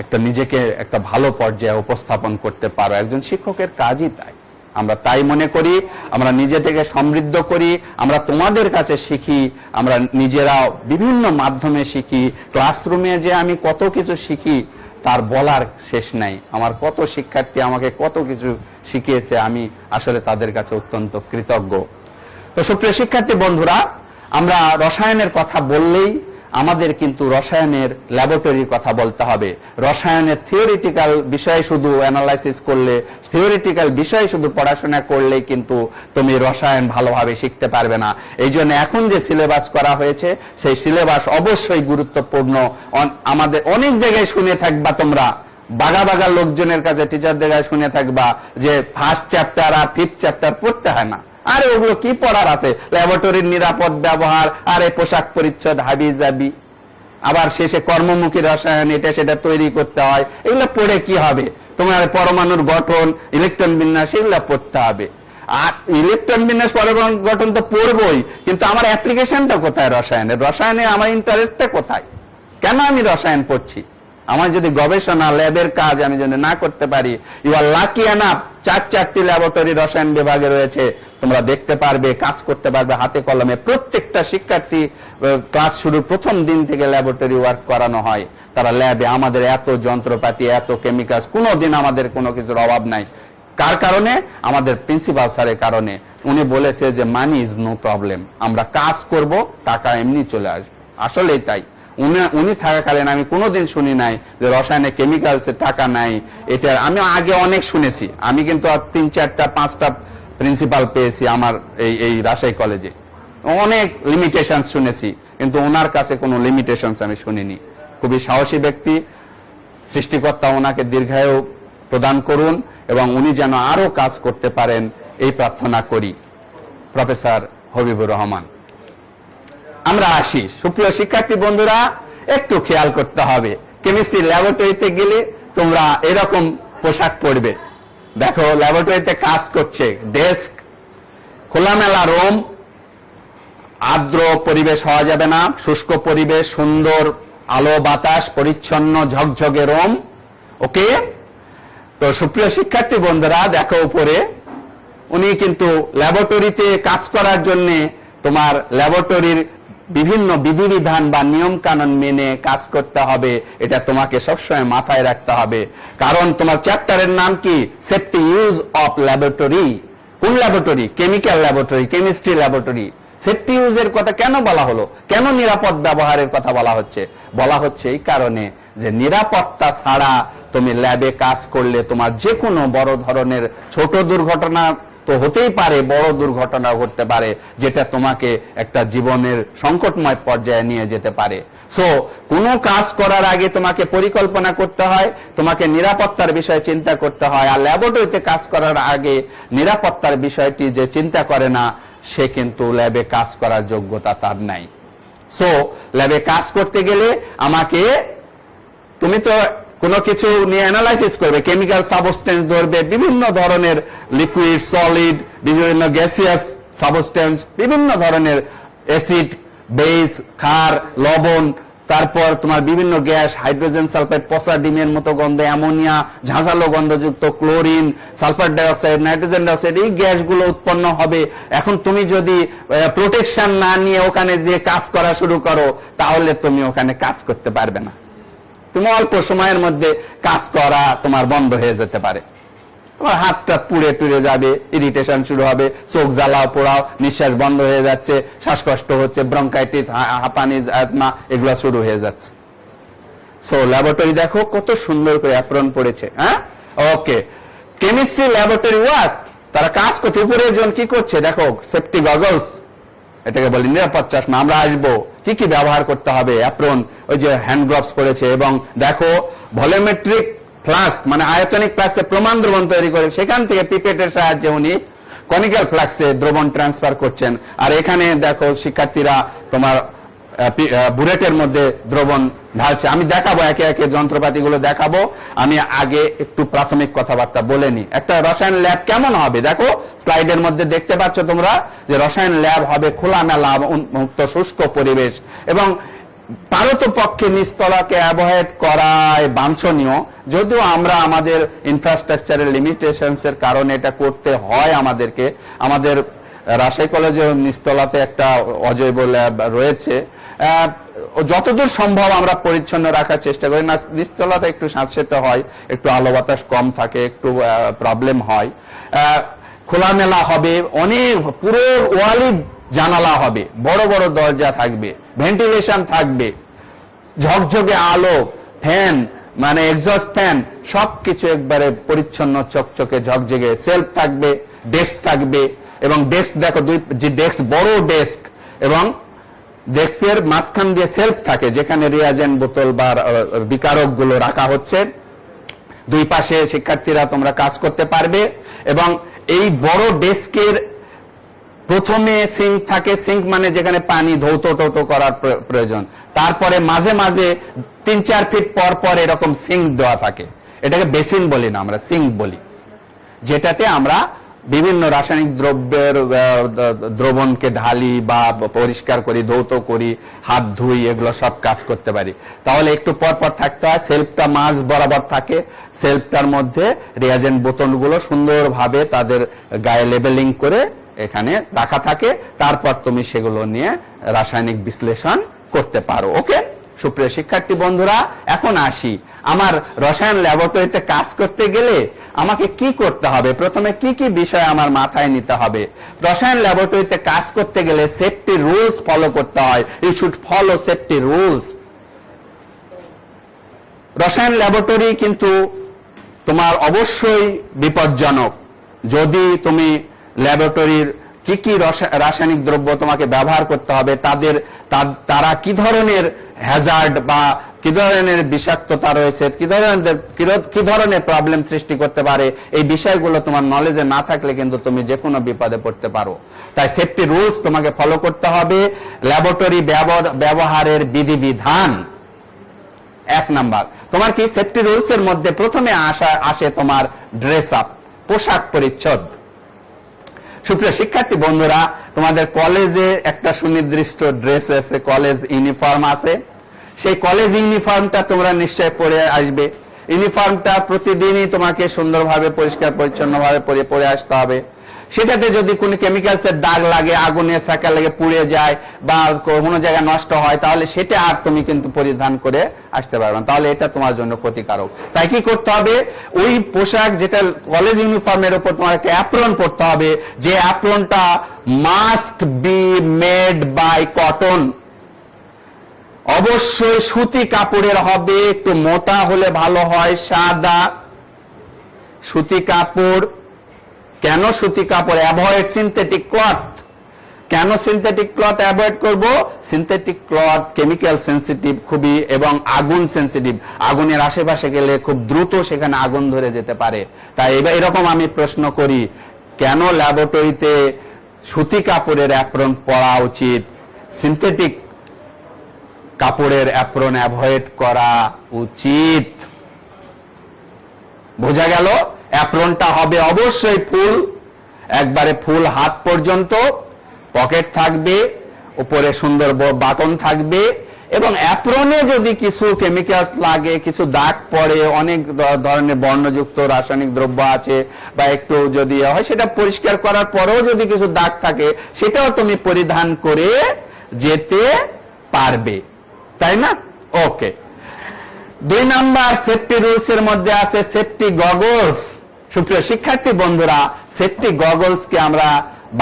একটা নিজেকে একটা ভালো পর্যায়ে উপস্থাপন করতে পারো। একজন শিক্ষকের কাজই তাই। আমরা তাই মনে করি, আমরা নিজে থেকে সমৃদ্ধ করি, আমরা তোমাদের কাছে শিখি, আমরা নিজেরাও বিভিন্ন মাধ্যমে শিখি। ক্লাসরুমে যে আমি কত কিছু শিখি তার বলার শেষ নাই। আমার কত শিক্ষার্থী আমাকে কত কিছু শিখিয়েছে, আমি আসলে তাদের কাছে অত্যন্ত কৃতজ্ঞ। তো সুপ্রিয় শিক্ষার্থী বন্ধুরা, আমরা রসায়নের কথা বললেই আমাদের কিন্তু রসায়নের ল্যাবরেটরির কথা বলতে হবে। রসায়নের থিওরিটিক্যাল বিষয় শুধু অ্যানালাইসিস করলে, থিওরিটিক্যাল বিষয় শুধু পড়াশোনা করলেই কিন্তু তুমি রসায়ন ভালোভাবে শিখতে পারবে না। এই জন্য এখন যে সিলেবাস করা হয়েছে সেই সিলেবাস অবশ্যই গুরুত্বপূর্ণ। আমাদের অনেক জায়গায় শুনে থাকবা তোমরা, বাগা বাগা লোকজনের কাছে, টিচারদের কাছে শুনে থাকবা যে ফার্স্ট চ্যাপ্টার আর ফিফথ চ্যাপ্টার পড়তে হয় না। আরে ওগুলো কি পড়ার আছে? ল্যাবরেটরির নিরাপদ ব্যবহার, আরে পোশাক পরিচ্ছদ, হাবি জাবি, আবার শেষে কর্মমুখী রসায়ন, এটা সেটা তৈরি করতে হয়। এগুলো পড়ে কি হবে? তোমার পরমাণুর গঠন, ইলেকট্রন বিন্যাস, এগুলো পড়তে হবে। আর ইলেকট্রন বিন্যাস, পরমাণু গঠন তো পড়বই, কিন্তু আমার অ্যাপ্লিকেশনটা কোথায় রসায়নের? রসায়নে আমার ইন্টারেস্টটা কোথায়? কেন আমি রসায়ন পড়ছি? আমার যদি গবেষণা ল্যাবের কাজ আমি যদি না করতে পারি, ইউ আর লাকি এনাফ, 4টি ল্যাবরেটরি রসায়ন বিভাগে রয়েছে, তোমরা দেখতে পারবে, কাজ করতে পারবে হাতে কলমে। প্রত্যেকটা শিক্ষার্থী ক্লাস শুরুর প্রথম দিন থেকে ল্যাবরেটরি ওয়ার্ক করানো হয়। তারা ল্যাবে, আমাদের এত যন্ত্রপাতি, এত কেমিক্যাল, কোনোদিন আমাদের কোনো কিছুর অভাব নাই। কার কারণে? আমাদের প্রিন্সিপাল স্যারের কারণে। উনি বলেছে যে মানি ইজ নো প্রবলেম, আমরা কাজ করব, টাকা এমনি চলে আসবে। আসলেই তাই। উনি থাকাকালীন আমি কোনোদিন শুনি নাই যে রসায়নে কেমিক্যালসে টাকা নাই। এটা আমি আগে অনেক শুনেছি, আমি কিন্তু 3, 4, 5টা প্রিন্সিপাল পেয়েছি আমার এই রাজশাহী কলেজে। অনেক লিমিটেশন শুনেছি, কিন্তু ওনার কাছে কোনো লিমিটেশনস আমি শুনিনি। খুবই সাহসী ব্যক্তি, সৃষ্টিকর্তা ওনাকে দীর্ঘায়ু প্রদান করুন এবং উনি যেন আরো কাজ করতে পারেন, এই প্রার্থনা করি। প্রফেসর হবিবুর রহমান। আমরা আসি, সুপ্রিয় শিক্ষার্থী বন্ধুরা, একটু খেয়াল করতে হবে। কেমিস্ট্রি ল্যাবরেটরিতে গেলে তোমরা এরকম পোশাক পরবে। দেখো ল্যাবরেটরিতে কাজ করছে, ডেস্ক, খোলামেলা রুম, আর্দ্র পরিবেশ হওয়া যাবে না, শুষ্ক পরিবেশ, সুন্দর আলো বাতাস, পরিচ্ছন্ন ঝকঝকে রুম। ওকে? তো সুপ্রিয় শিক্ষার্থী বন্ধুরা, দেখো উপরে উনি কিন্তু ল্যাবরেটরিতে কাজ করার জন্য তোমার ল্যাবরেটরির বিভিন্ন বিধিবিধান বা নিয়ম কানুন মেনে কাজ করতে হবে, এটা তোমাকে সবসময় মাথায় রাখতে হবে। কারণ তোমার চ্যাপ্টারের নাম কি? Safety use of laboratory. কোন laboratory? Chemical laboratory, chemistry laboratory. Safety ইউজের কথা কেন বলা হলো? কেন নিরাপদ ব্যবহারের কথা বলা হচ্ছে? বলা হচ্ছে এই কারণে যে নিরাপত্তা ছাড়া তুমি ল্যাবে কাজ করলে তোমার যে কোনো বড় ধরনের ছোট দুর্ঘটনা তো হতেই পারে, বড় দুর্ঘটনা ঘটতে পারে, যেটা তোমাকে একটা জীবনের সংকটময় পর্যায়ে নিয়ে যেতে পারে। সো কোনো কাজ করার আগে তোমাকে পরিকল্পনা করতে হয়, তোমাকে নিরাপত্তার বিষয়ে চিন্তা করতে হয়। আর ল্যাবরেটরিতে কাজ করার আগে নিরাপত্তার বিষয়টি যে চিন্তা করে না, সে কিন্তু ল্যাবে কাজ করার যোগ্যতা তার নাই। সো ল্যাবে কাজ করতে গেলে আমাকে, তুমি তো কোনো কিছু নিয়ে অ্যানালাইসিস করবে, কেমিক্যাল সাবস্টেন্স ধরবে, বিভিন্ন ধরনের লিকুইড, সলিড, বিভিন্ন গ্যাসিয়াস সাবস্টেন্স, বিভিন্ন ধরনের অ্যাসিড, বেস, ক্ষার, লবণ, তারপর তোমার বিভিন্ন গ্যাস, হাইড্রোজেন সালফাইড, পচা ডিমের মতো গন্ধ, অ্যামোনিয়া, ঝাঁঝালো গন্ধযুক্ত, chlorine, sulphur dioxide, nitrogen dioxide, এই গ্যাসগুলো উৎপন্ন হবে। এখন তুমি যদি প্রোটেকশন না নিয়ে ওখানে যে কাজ করা শুরু করো, তাহলে তুমি ওখানে কাজ করতে পারবে না। তুমি অল্প সময়ের মধ্যে কাজ করা তোমার বন্ধ হয়ে যেতে পারে, তোমার হাতটা পুড়ে টুড়ে যাবে, ইরিটেশন শুরু হবে, চোখ জ্বালাও পোড়াও, নিঃশ্বাস বন্ধ হয়ে যাচ্ছে, শ্বাসকষ্ট হচ্ছে, ব্রঙ্কাইটিস, হাঁপানি, অ্যাজমা, এগুলো শুরু হয়ে যাচ্ছে। সো ল্যাবরেটরি দেখো কত সুন্দর করে অ্যাপ্রন পড়েছে। হ্যাঁ, ওকে। কেমিস্ট্রি ল্যাবরেটরি ওয়ার্ক, তারা কাজ করছে। উপরে জন কি করছে দেখো, সেফটি গগলস, এটাকে বলি নিরাপদ চশমা। আমরা আসবো কি কি ব্যবহার করতে হবে, অ্যাপ্রন, ওই যে হ্যান্ড গ্লাভস পরেছে, এবং দেখো ভলিওমেট্রিক ফ্লাস্ক, মানে আয়তনিক ফ্লাস্কে প্রমাণ দ্রবণ তৈরি করে, সেখান থেকে পিপেটের সাহায্যে উনি কনিক্যাল ফ্লাস্কে দ্রবণ ট্রান্সফার করছেন। আর এখানে দেখো শিক্ষার্থীরা তোমার বুলেটের মধ্যে দ্রবণ ঢালছে। আমি দেখাবো একে একে যন্ত্রপাতিগুলো দেখাবো। আমি আগে একটু প্রাথমিক কথাবার্তা বলে নি। একটা রসায়ন ল্যাব কেমন হবে দেখো, স্লাইডের মধ্যে দেখতে পাচ্ছ তোমরা যে রসায়ন ল্যাব হবে খোলামেলা, মুক্ত, শুষ্ক পরিবেশ, এবং পারতপক্ষে নিচতলাকে অ্যাভয়েড করায় বাঞ্ছনীয়। যদিও আমরা আমাদের ইনফ্রাস্ট্রাকচারের লিমিটেশনস এর কারণে এটা করতে হয় আমাদেরকে। আমাদের রাজশাহী কলেজের নিচতলাতে একটা অজৈব ল্যাব রয়েছে, যতদূর সম্ভব আমরা পরিচ্ছন্ন রাখার চেষ্টা করি। না, নিচতলাতে একটু স্যাঁতসেঁতে হয়, একটু আলো বাতাস কম থাকে, একটু প্রবলেম হয়। খোলামেলা হবে, অনেক পুরো ওয়ালি জানালা হবে, বড় বড় দরজা থাকবে, ভেন্টিলেশন থাকবে, ঝকঝকে আলো, ফ্যান, মানে এক্সস্ট ফ্যান, সবকিছু একবারে পরিচ্ছন্ন, চকচকে, ঝকঝকে। সেলফ থাকবে, ডেস্ক থাকবে, এবং ডেস্ক দেখো, যে ডেস্ক, বড় ডেস্ক, এবং ডেস্কের মাঝখান দিয়ে সেলফ থাকে, যেখানে রিয়াজেন্ট বোতল বা বিকারক গুলো রাখা হচ্ছে। দুই পাশে শিক্ষার্থীরা তোমরা কাজ করতে পারবে। এবং এই বড় ডেস্কের প্রথমে সিঙ্ক থাকে, সিঙ্ক মানে যেখানে পানি ধৌত টৌত করার প্রয়োজন। তারপরে মাঝে মাঝে 3-4 ফিট পর পর এরকম সিঙ্ক দেওয়া থাকে। এটাকে বেসিন বলি না, আমরা সিঙ্ক বলি, যেটাতে আমরা বিভিন্ন রাসায়নিক দ্রব্যের দ্রবণকে ঢালি বা পরিষ্কার করি, ধৌত করি, হাত ধুই, এগুলো সব কাজ করতে পারি। তাহলে একটু পর পর থাকতে হয়। সেলফটা মাঝ বরাবর থাকে, সেলফটার মধ্যে রিয়াজেন্ট বোতলগুলো সুন্দরভাবে তাদের গায়ে লেবেলিং করে এখানে রাখা থাকে। তারপর তুমি সেগুলো নিয়ে রাসায়নিক বিশ্লেষণ করতে পারো। ওকে সুপ্রিয় শিক্ষার্থী বন্ধুরা, এখন আসি আমার রসায়ন ল্যাবরেটরিতে কাজ করতে গেলে আমাকে কি করতে হবে, প্রথমে কি কি বিষয় আমার মাথায় নিতে হবে। রসায়ন ল্যাবরেটরিতে কাজ করতে গেলে সেফটি রুলস ফলো করতে হয়। You should follow safety rules. রসায়ন ল্যাবরেটরি কিন্তু তোমার অবশ্যই বিপজ্জনক। যদি তুমি ল্যাবরেটরির কি কি রাসায়নিক দ্রব্য তোমাকে ব্যবহার করতে হবে, তারা কি ধরনের হ্যাজার্ড বা কি ধরনের বিষাক্ততা রয়েছে, কি ধরনের প্রবলেম সৃষ্টি করতে পারে, এই বিষয়গুলো তোমার নলেজে না থাকলে কিন্তু তুমি যে কোনো বিপদে পড়তে পারো। তাই সেফটি রুলস তোমাকে ফলো করতে হবে। ল্যাবরেটরি ব্যবহারের বিধিবিধান 1 নাম্বার। তোমার কি সেফটি রুলস এর মধ্যে প্রথমে আসে তোমার ড্রেস আপ, পোশাক পরিচ্ছদ। সুপ্রিয় শিক্ষার্থী বন্ধুরা, তোমাদের কলেজে একটা সুনির্দিষ্ট ড্রেস আছে, কলেজ ইউনিফর্ম আছে। সেই কলেজ ইউনিফর্মটা তোমরা নিশ্চয় পরে আসবে। ইউনিফর্মটা প্রতিদিনই তোমাকে সুন্দরভাবে পরিষ্কার পরিচ্ছন্নভাবে পরে আসতে হবে। সেটাতে যদি কোনো কেমিক্যালসের দাগ লাগে, আগুনে ছাকা লেগে পুড়ে যায় বা কোনো জায়গায় নষ্ট হয়, তাহলে সেটা আর তুমি কিন্তু পরিধান করে আসতে পারবে না, তাহলে এটা তোমার জন্য ক্ষতিকারক। তাই কি করতে হবে, ওই পোশাক যেটা কলেজ ইউনিফর্মের উপর তোমার একটা অ্যাপ্রন পরতে হবে, যে অ্যাপ্রনটা must be made by cotton. অবশ্যই সুতি কাপড়ের হবে, একটু মোটা হলে ভালো হয়, সাদা সুতি কাপড়, কেন সুতি কাপড়? Avoid synthetic cloth. কেন সিনথেটিক ক্লথ অ্যাভয়েড করব? সিনথেটিক ক্লথ কেমিক্যাল সেন্সিটিভ খুবই, এবং আগুন সেন্সিটিভ। আগুনের আশেপাশে গেলে খুব দ্রুত সেখানে আগুন ধরে যেতে পারে। তাই এরকম আমি প্রশ্ন করি, কেন ল্যাবরেটরিতে সুতি কাপড়ের অ্যাপ্রন পরা উচিত, সিনথেটিক কাপড়ের অ্যাপ্রন অ্যাভয়েড করা উচিত? বোঝা গেল? অ্যাপ্রনটা হবে অবশ্যই ফুল, একবারে ফুল হাত পর্যন্ত, পকেট থাকবে, উপরে সুন্দর বাটন থাকবে, এবং অ্যাপ্রনে যদি কিছু কেমিক্যালস লাগে, কিছু দাগ পড়ে, অনেক ধরনের বর্ণযুক্ত রাসায়নিক দ্রব্য আছে, বা একটু যদি হয় সেটা পরিষ্কার করার পরেও যদি কিছু দাগ থাকে, সেটাও তুমি পরিধান করে যেতে পারবে, তাই না? ওকে। 2 নাম্বার সেফটি রুলস এর মধ্যে আছে সেফটি গগলস। সুপ্রিয় শিক্ষার্থী বন্ধুরা, সেফটি গগলস কে আমরা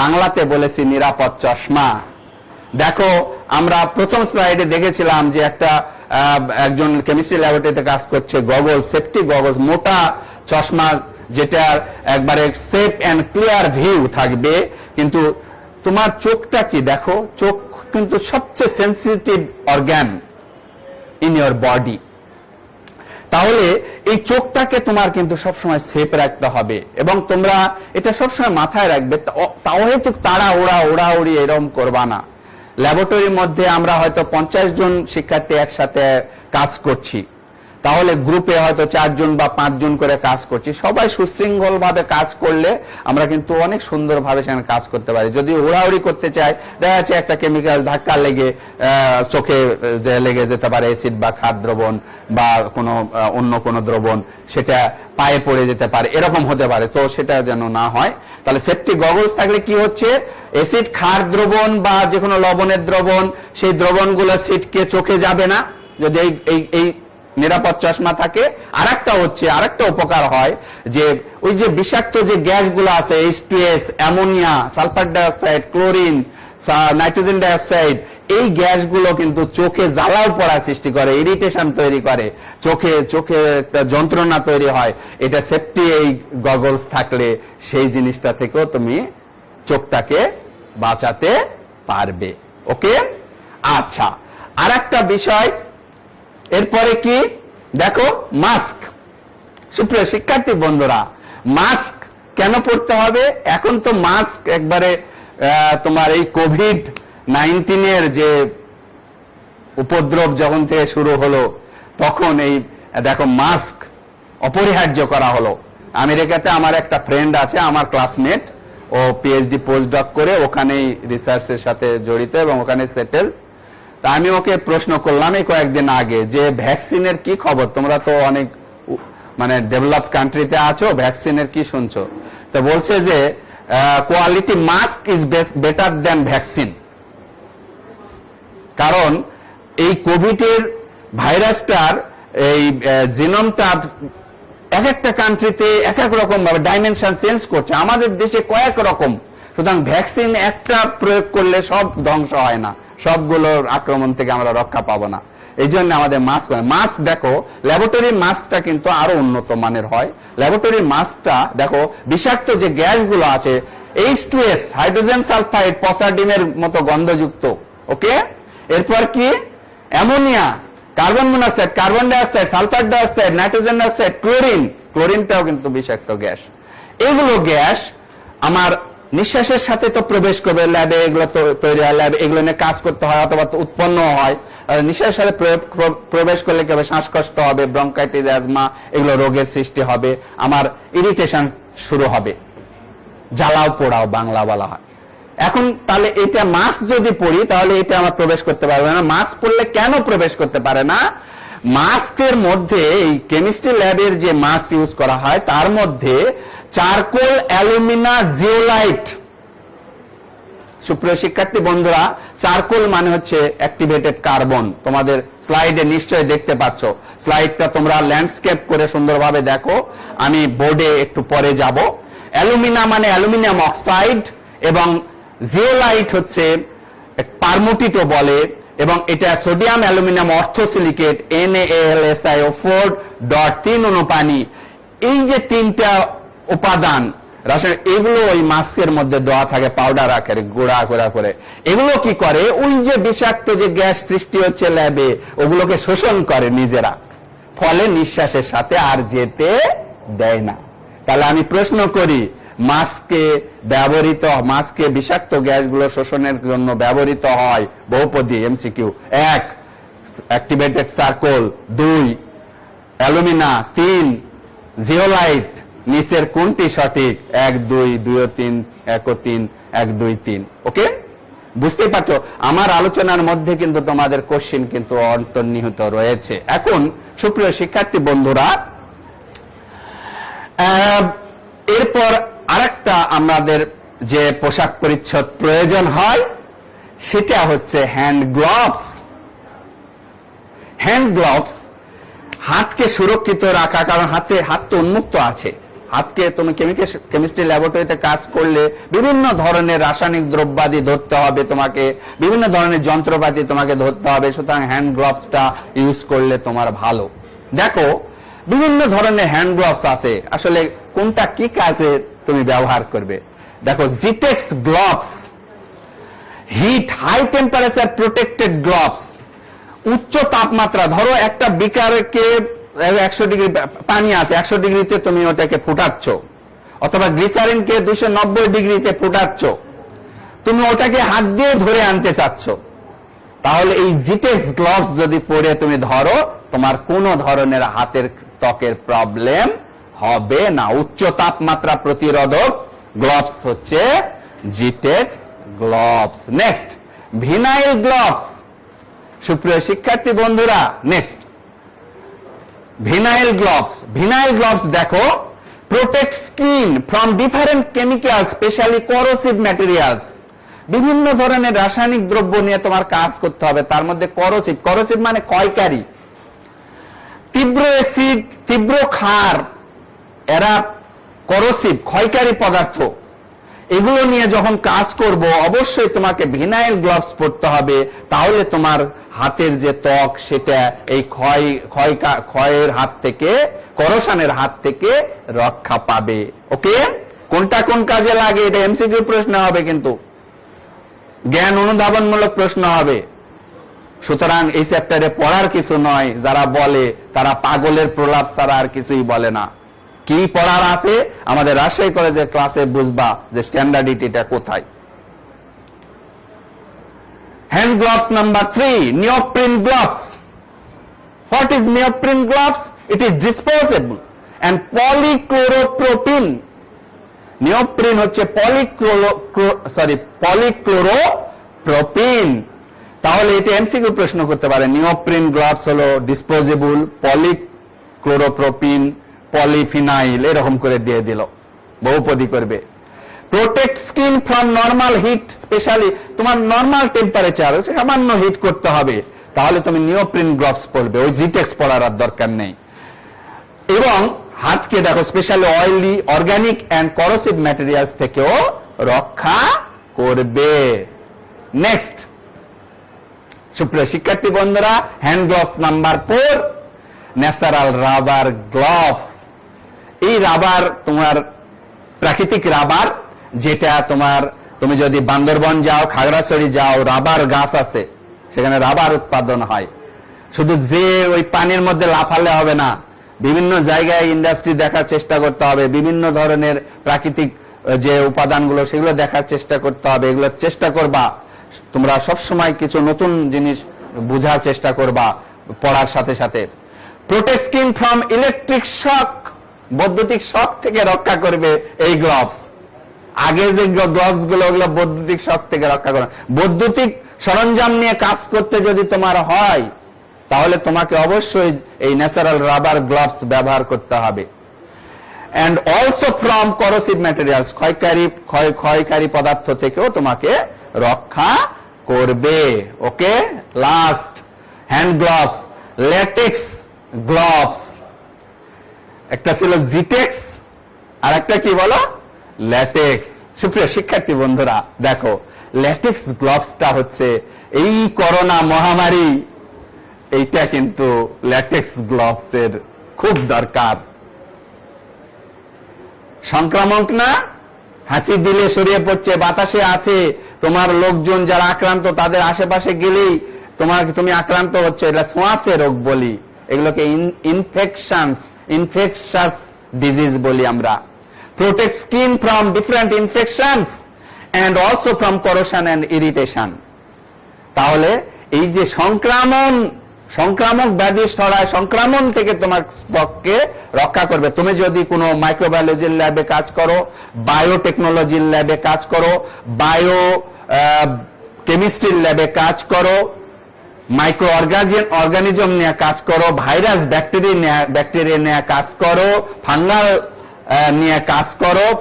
বাংলাতে বলেছি নিরাপদ চশমা। দেখো, আমরা প্রথম স্লাইডে দেখেছিলাম যে একজন কেমিস্ট্রি ল্যাবরেটরিতে কাজ করছে, গগলস, সেফটি গগলস, মোটা চশমা, যেটা একবারে সেফ এন্ড ক্লিয়ার ভিউ থাকবে। কিন্তু তোমার চোখটা কি দেখো, চোখ কিন্তু সবচেয়ে sensitive organ in your body. তাহলে এই চোখটাকে তোমার কিন্তু সবসময় সেফ রাখতে হবে, এবং তোমরা এটা সবসময় মাথায় রাখবে। তাও হয়তো ওড়াউড়ি এরকম করবা না। ল্যাবরেটরির মধ্যে আমরা হয়তো 50 জন শিক্ষার্থী একসাথে কাজ করছি, তাহলে গ্রুপে হয়তো 4 জন বা 5 জন করে কাজ করছি। সবাই সুশৃঙ্খল ভাবে কাজ করলে আমরা কিন্তু অনেক সুন্দরভাবে সেখানে কাজ করতে পারি। যদি হুড়াহুড়ি করতে চাই, দেখা যাচ্ছে একটা কেমিক্যাল ধাক্কা লেগে চোখে লেগে যেতে পারে, অ্যাসিড বা খাদ দ্রবণ বা অন্য কোনো দ্রবণ, সেটা পায়ে পড়ে যেতে পারে, এরকম হতে পারে। তো সেটা যেন না হয়, তাহলে সেফটি গগলস থাকলে কি হচ্ছে, অ্যাসিড ক্ষার দ্রবণ বা যে কোনো লবণের দ্রবণ, সেই দ্রবণগুলো ছিটকে চোখে যাবে না যদি এই নিরাপদ চশমা থাকে। আরেকটা উপকার হয় যে ওই যে বিষাক্ত যে গ্যাসগুলো আছে, H2S, ammonia, sulphur dioxide, chlorine, nitrogen dioxide, এই গ্যাসগুলো কিন্তু চোখে জ্বালাও পড়া সৃষ্টি করে, ইরিটেশন তৈরি করে, চোখে একটা যন্ত্রণা তৈরি হয়। এটা সেফটি এই গগলস থাকলে সেই জিনিসটা থেকেও তুমি চোখটাকে বাঁচাতে পারবে। ওকে, আচ্ছা। আরেকটা বিষয় এরপরে কি দেখো, মাস্ক। সুপ্রিয় শিক্ষার্থী বন্ধুরা, মাস্ক কেন পড়তে হবে? এখন তো মাস্ক একবারে তোমার এই কোভিড-19 যে উপদ্রব যখন থেকে শুরু হলো, তখন এই দেখো মাস্ক অপরিহার্য করা হলো। আমেরিকাতে আমার একটা ফ্রেন্ড আছে, আমার ক্লাসমেট, ও পিএইচডি পোস্টডক করে ওখানেই রিসার্চের সাথে জড়িত এবং ওখানে সেটেল। তা আমি ওকে প্রশ্ন করলাম এই কয়েকদিন আগে যে ভ্যাকসিনের কি খবর, তোমরা তো অনেক ডেভেলপ কান্ট্রিতে আছো, ভ্যাকসিনের কি শুনছো? তো বলছে যে quality mask is better than vaccine. কারণ এই কোভিডের ভাইরাসটার এই জিনোমটা এক একটা কান্ট্রিতে এক এক রকম ভাবে ডাইমেনশন চেঞ্জ করছে, আমাদের দেশে কয়েক রকম। সুতরাং ভ্যাকসিন একটা প্রয়োগ করলে সব ধ্বংস হয় না, সবগুলোর আক্রমণ থেকে আমরা রক্ষা পাবো না। এই জন্য আমাদের মাস্ক দেখো, ল্যাবরেটরির মাস্কটা কিন্তু আরো উন্নত মানের হয়। ল্যাবরেটরির মাস্কটা দেখো, বিষাক্ত যে গ্যাসগুলো আছে, H2S, হাইড্রোজেন সালফাইড, পচা ডিমের মতো গন্ধযুক্ত, ওকে, এরপর কি ammonia, carbon monoxide, carbon dioxide, sulphur dioxide, nitrogen dioxide, ক্লোরিনটাও কিন্তু বিষাক্ত গ্যাস। এগুলো গ্যাস আমার নিঃশ্বাসের সাথে তো প্রবেশ করবে, ল্যাবে এগুলো তৈরি হয়, ল্যাবে এগুলো নিয়ে কাজ করতে হয় অথবা উৎপন্ন হয়। নিঃশ্বাসের সাথে প্রবেশ করলে কি হবে, শ্বাসকষ্ট হবে, ব্রঙ্কাইটিস, অ্যাজমা, এগুলো রোগের সৃষ্টি হবে, আমার ইরিটেশন শুরু হবে, জ্বালাও পোড়াও বাংলা বলা হয়। এখন তাহলে এটা মাস্ক যদি পরি তাহলে এটা আমার প্রবেশ করতে পারবে না। মাস্ক পরলে কেন প্রবেশ করতে পারে না? মাস্কের মধ্যে এই কেমিস্ট্রি ল্যাবের যে মাস্ক ইউজ করা হয় তার মধ্যে চারকোল অ্যালুমিনা জিওলাইট। সুপ্রিয় শিক্ষার্থী বন্ধুরা, চারকোল মানে হচ্ছে অ্যাক্টিভেটেড কার্বন। তোমাদের স্লাইডে নিশ্চয়ই দেখতে পাচ্ছ, স্লাইডটা তোমরা ল্যান্ডস্কেপ করে সুন্দরভাবে দেখো, আমি বোর্ডে একটু পরে যাব। অ্যালুমিনা মানে অ্যালুমিনিয়াম অক্সাইড, এবং জিওলাইট হচ্ছে পারমুটিটো বলে, এবং এটা সোডিয়াম অ্যালুমিনিয়াম অর্থোসিলিকেট NaLSiO4.3 অনুপানি। এই যে তিনটা উপাদান রাসায়নিক এগুলো ওই মাস্কের মধ্যে দেওয়া থাকে পাউডার আকারে গুঁড়া গুঁড়া করে। এগুলো কি করে, ওই যে বিষাক্ত যে গ্যাস সৃষ্টি হচ্ছে ল্যাবে, ওগুলোকে শোষণ করে নিজেরা, ফলে নিঃশ্বাসের সাথে আর যেতে দেয় না। তাহলে আমি প্রশ্ন করি, মাস্কে বিষাক্ত গ্যাসগুলো শোষণের জন্য ব্যবহৃত হয় বহুপদী MCQ. 1 activated charcoal, 2 alumina, 3 zeolite. নিচের কোনটি সঠিক? 1 2 2 3 1 3 1 2 3। ওকে, বুঝতেই পারছো আমার আলোচনার মধ্যে কিন্তু তোমাদের কোশ্চেন কিন্তু অন্তর্নিহিত রয়েছে। এখন সুপ্রিয় শিক্ষার্থী বন্ধুরা, এরপর আরেকটা আমাদের যে পোশাক পরিচ্ছদ প্রয়োজন হয় সেটা হচ্ছে হ্যান্ড গ্লাভস। হ্যান্ড গ্লাভস হাতকে সুরক্ষিত রাখা, কারণ হাত তো উন্মুক্ত আছে। হাতকে তুমি কেমিস্ট্রি ল্যাবরেটরিতে কাজ করলে বিভিন্ন ধরনের রাসায়নিক দ্রব্যাদি ধরতে হবে, তোমাকে বিভিন্ন ধরনের যন্ত্রপাতি তোমাকে ধরতে হবে, সুতরাং হ্যান্ড গ্লাভসটা ইউজ করলে তোমার ভালো। দেখো বিভিন্ন ধরনের হ্যান্ড গ্লাভস আছে, আসলে কোনটা কি কাজে তুমি ব্যবহার করবে। দেখো জিটেক্স gloves, heat high temperature protected gloves. উচ্চ তাপমাত্রা, ধরো একটা বিকারকে 100 ডিগ্রি পানি আছে, 100 ডিগ্রিতে তুমি ওটাকে ফুটাচ্ছ, অথবা গ্লিসারিনকে 290 ডিগ্রিতে ফুটাচ্ছ, তুমি ওটাকে হাত দিয়ে ধরে আনতে চাচ্ছ, তাহলে এই জিটেক্স গ্লাভস যদি পরে তুমি ধরো, তোমার কোনো ধরনের হাতের ত্বকের প্রবলেম হবে না। উচ্চ তাপমাত্রা প্রতিরোধক গ্লাভস হচ্ছে জিটেক্স গ্লাভস। Next vinyl gloves. সুপ্রিয় শিক্ষার্থী বন্ধুরা, next vinyl gloves. Vinyl gloves দেখো protect skin from different chemical, specially corrosive materials. বিভিন্ন ধরনের রাসায়নিক দ্রব্য নিয়ে তোমার কাজ করতে হবে, তার মধ্যে করোসিভ মানে ক্ষয়কারী, তীব্র অ্যাসিড, তীব্র ক্ষার, এরা করোসিভ ক্ষয়কারী পদার্থ। এগুলো নিয়ে যখন কাজ করব অবশ্যই তোমাকে ভিনাইল গ্লাভস পরতে হবে, তাহলে তোমার হাতের যে ত্বক সেটা এই ক্ষয়ের হাত থেকে, করোশনের হাত থেকে রক্ষা পাবে। ওকে, কোনটা কোন কাজে লাগে এটা এমসিকিউ প্রশ্ন হবে, কিন্তু জ্ঞান অনুধাবনমূলক প্রশ্ন হবে। সুতরাং এই চ্যাপ্টারে পড়ার কিছু নয়, যারা বলে তারা পাগলের প্রলাপ ছাড়া আর কিছুই বলে না। কি পড়ার আছে আমাদের রাজশাহী কলেজের ক্লাসে বুঝবা যে স্ট্যান্ডার্ডিটিটা কোথায়। Hand gloves number 3, neoprene gloves. What is neoprene gloves? It is disposable and polychloropropene. Neoprene হচ্ছে পলিক্লোরোপ্রোপিন। তাহলে এটা এমসিকিউ প্রশ্ন করতে পারে, নিওপ্রিন গ্লাভস হলো ডিসপোজেবল, পলিক্লোরোপ্রোপিন, পলিফিনাইল, এরকম করে দিয়ে দিল, বহুপদী করবে। Protect skin from normal heat, specially তোমার নরমাল টেম্পারেচার সামান্য হিট করতে হবে, তাহলে তুমি নিওপ্রিন গ্লাভস পরবে, ওই জিটেক্স পরার আর দরকার নেই। এবং হাতকে দেখো specially oily, organic and corrosive materials থেকেও রক্ষা করবে। নেক্সট সুপ্রিয় শিক্ষার্থী বন্ধুরা, hand gloves number 4, natural rubber gloves. এই রাবার তোমার প্রাকৃতিক রাবার, যেটা তুমি যদি বান্দরবন যাও, খাগড়াছড়ি যাও, রাবার গাছ আছে, সেখানে রাবার উৎপাদন হয়। শুধু যে ওই পানির মধ্যে লাফালে হবে না, বিভিন্ন জায়গায় ইন্ডাস্ট্রি দেখার চেষ্টা করতে হবে, বিভিন্ন ধরনের প্রাকৃতিক যে উপাদানগুলো সেগুলো দেখার চেষ্টা করতে হবে। এগুলো চেষ্টা করবা, তোমরা সবসময় কিছু নতুন জিনিস বোঝার চেষ্টা করবা পড়ার সাথে সাথে। Protect skin from electric shock, বৈদ্যুতিক শক থেকে রক্ষা করবে এই গ্লাভস। আগে যে গ্লাভস গুলো, ওগুলো বৈদ্যুতিক শক থেকে রক্ষা করে। বৈদ্যুতিক সরঞ্জাম নিয়ে কাজ করতে যদি তোমার হয়, তাহলে তোমাকে অবশ্যই এই ন্যাচারাল রাবার গ্লাভস ব্যবহার করতে হবে। And also from corrosive materials, ক্ষয়কারী পদার্থ থেকেও তোমাকে রক্ষা করবে। Okay, last hand gloves, latex gloves. একটা ছিল জিটেক্স আর একটা কি বলো, ল্যাটেক্স। সুপ্রিয় শিক্ষার্থী বন্ধুরা, দেখো ল্যাটেক্স গ্লাভসটা হচ্ছে এই করোনা মহামারী, এইটা কিন্তু ল্যাটেক্স গ্লাভসের খুব দরকার। সংক্রামক না, হাঁচি দিলে ছড়িয়ে পড়ছে, বাতাসে আছে, তোমার লোকজন যারা আক্রান্ত তাদের আশেপাশে গেলেই তুমি আক্রান্ত হচ্ছে, এটা ছোঁয়াচে রোগ বলি, এগুলোকে ইনফেকশাস ডিজিজ বলি আমরা। Protect skin from different infections and also from corrosion and irritation. তাহলে এই যে সংক্রামক ব্যাধি ছড়ায়, সংক্রমণ থেকে তোমার ত্বককে রক্ষা করবে। তুমি যদি কোনো মাইক্রোবায়োলজির ল্যাবে কাজ করো, বায়োটেকনোলজির ল্যাবে কাজ করো, বায়ো কেমিস্ট্রির ল্যাবে কাজ করো, মাইক্রো অর্গানিজম নিয়ে কাজ করো, ভাইরাস ব্যাকটেরিয়া নিয়ে কাজ করো,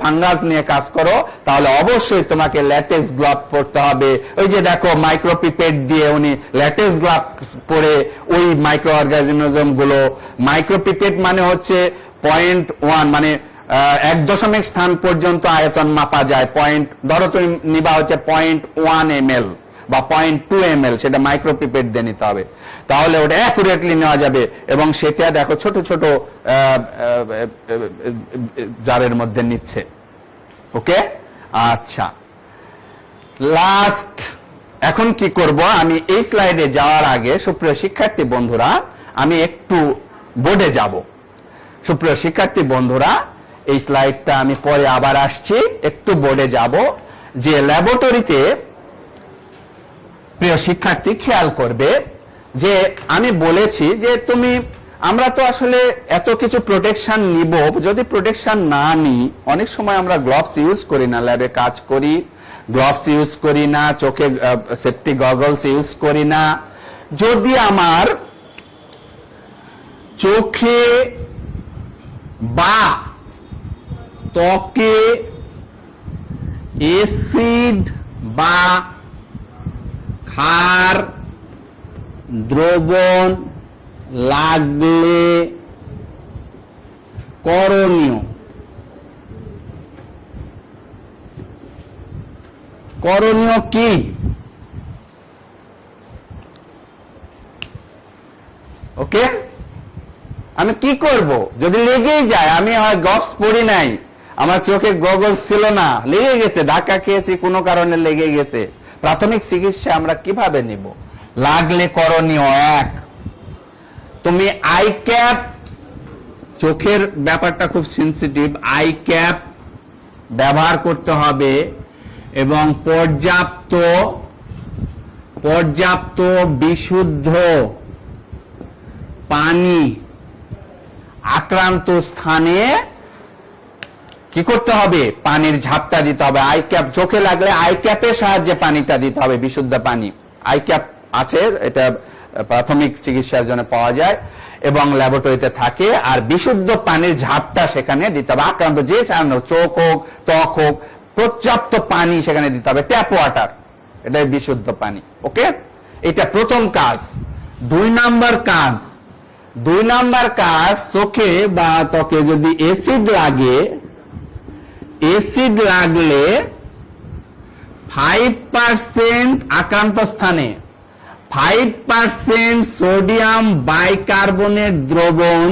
ফাঙ্গাস নিয়ে কাজ করো, তাহলে অবশ্যই তোমাকে ল্যাটেক্স গ্লাভ পরতে হবে। ওই যে দেখো মাইক্রোপিপেট দিয়ে উনি ল্যাটেক্স গ্লাভ পরে ওই মাইক্রো অর্গানিজম গুলো, মাইক্রোপিপেট মানে হচ্ছে 0.1 মানে 1 স্থান পর্যন্ত আয়তন মাপা যায়। ধরো তুমি নিবা হচ্ছে 0.1 ml বা 0.2 ml, সেটা মাইক্রোপিপেট দিয়ে নিতে হবে, তাহলে ওটা অ্যাকুরেটলি নেওয়া যাবে। এবং সেটা দেখো ছোট ছোট জারের মধ্যে নিচ্ছে। ওকে, আচ্ছা, লাস্ট এখন কি করব, আমি এই স্লাইডে যাওয়ার আগে সুপ্রিয় শিক্ষার্থী বন্ধুরা আমি একটু বোর্ডে যাব। সুপ্রিয় শিক্ষার্থী বন্ধুরা এই স্লাইডটা আমি পরে আবার আসছি, একটু বোর্ডে যাব। যে ল্যাবরেটরিতে প্রিয় শিক্ষার্থী খেয়াল করবে যে আমি বলেছি যে আমরা তো আসলে এত কিছু প্রোটেকশন নিব, যদি প্রোটেকশন না নিই, অনেক সময় আমরা গ্লাভস ইউজ করি না, ল্যাবে কাজ করি গ্লাভস ইউজ করি না, চোখে সেফটি গগলস ইউজ করি না। যদি আমার চোখে বা ত্বকে অ্যাসিড বা ক্ষার দ্রবণ লাগলে করণীয় কি? ওকে, আমি কি করব যদি লেগেই যায়? আমি হয় গ্লাভস পরি নাই, আমার চোখে গগলস ছিল না, লেগে গেছে, ধাক্কা খেয়েছি, কোনো কারণে লেগে গেছে, প্রাথমিক চিকিৎসা আমরা কিভাবে নিব? লাগলে করণীয় এক, তুমি আই ক্যাপ, চোখের ব্যাপারটা খুব সেনসিটিভ, আই ক্যাপ ব্যবহার করতে হবে এবং পর্যাপ্ত বিশুদ্ধ পানি আক্রান্ত স্থানে কি করতে হবে? পানির ঝাপটা দিতে হবে। আই ক্যাপ চোখে লাগলে আই ক্যাপের সাহায্যে পানিটা দিতে হবে, বিশুদ্ধ পানি। আই ক্যাপ আছে, এটা প্রাথমিক চিকিৎসার জন্য পাওয়া যায় এবং ল্যাবরেটরিতে থাকে। আর বিশুদ্ধ পানির ঝাপটা সেখানে দিতে হবে, আক্রান্ত যে চোখ হোক ত্বক হোক, পর্যাপ্ত পানি সেখানে দিতে হবে, ট্যাপ ওয়াটার, এটাই বিশুদ্ধ পানি। ওকে, এটা প্রথম কাজ। 2 নাম্বার কাজ, চোখে বা ত্বকে যদি অ্যাসিড লাগলে 5% আক্রান্ত স্থানে 5% সোডিয়াম বাইকার্বনেট দ্রবণ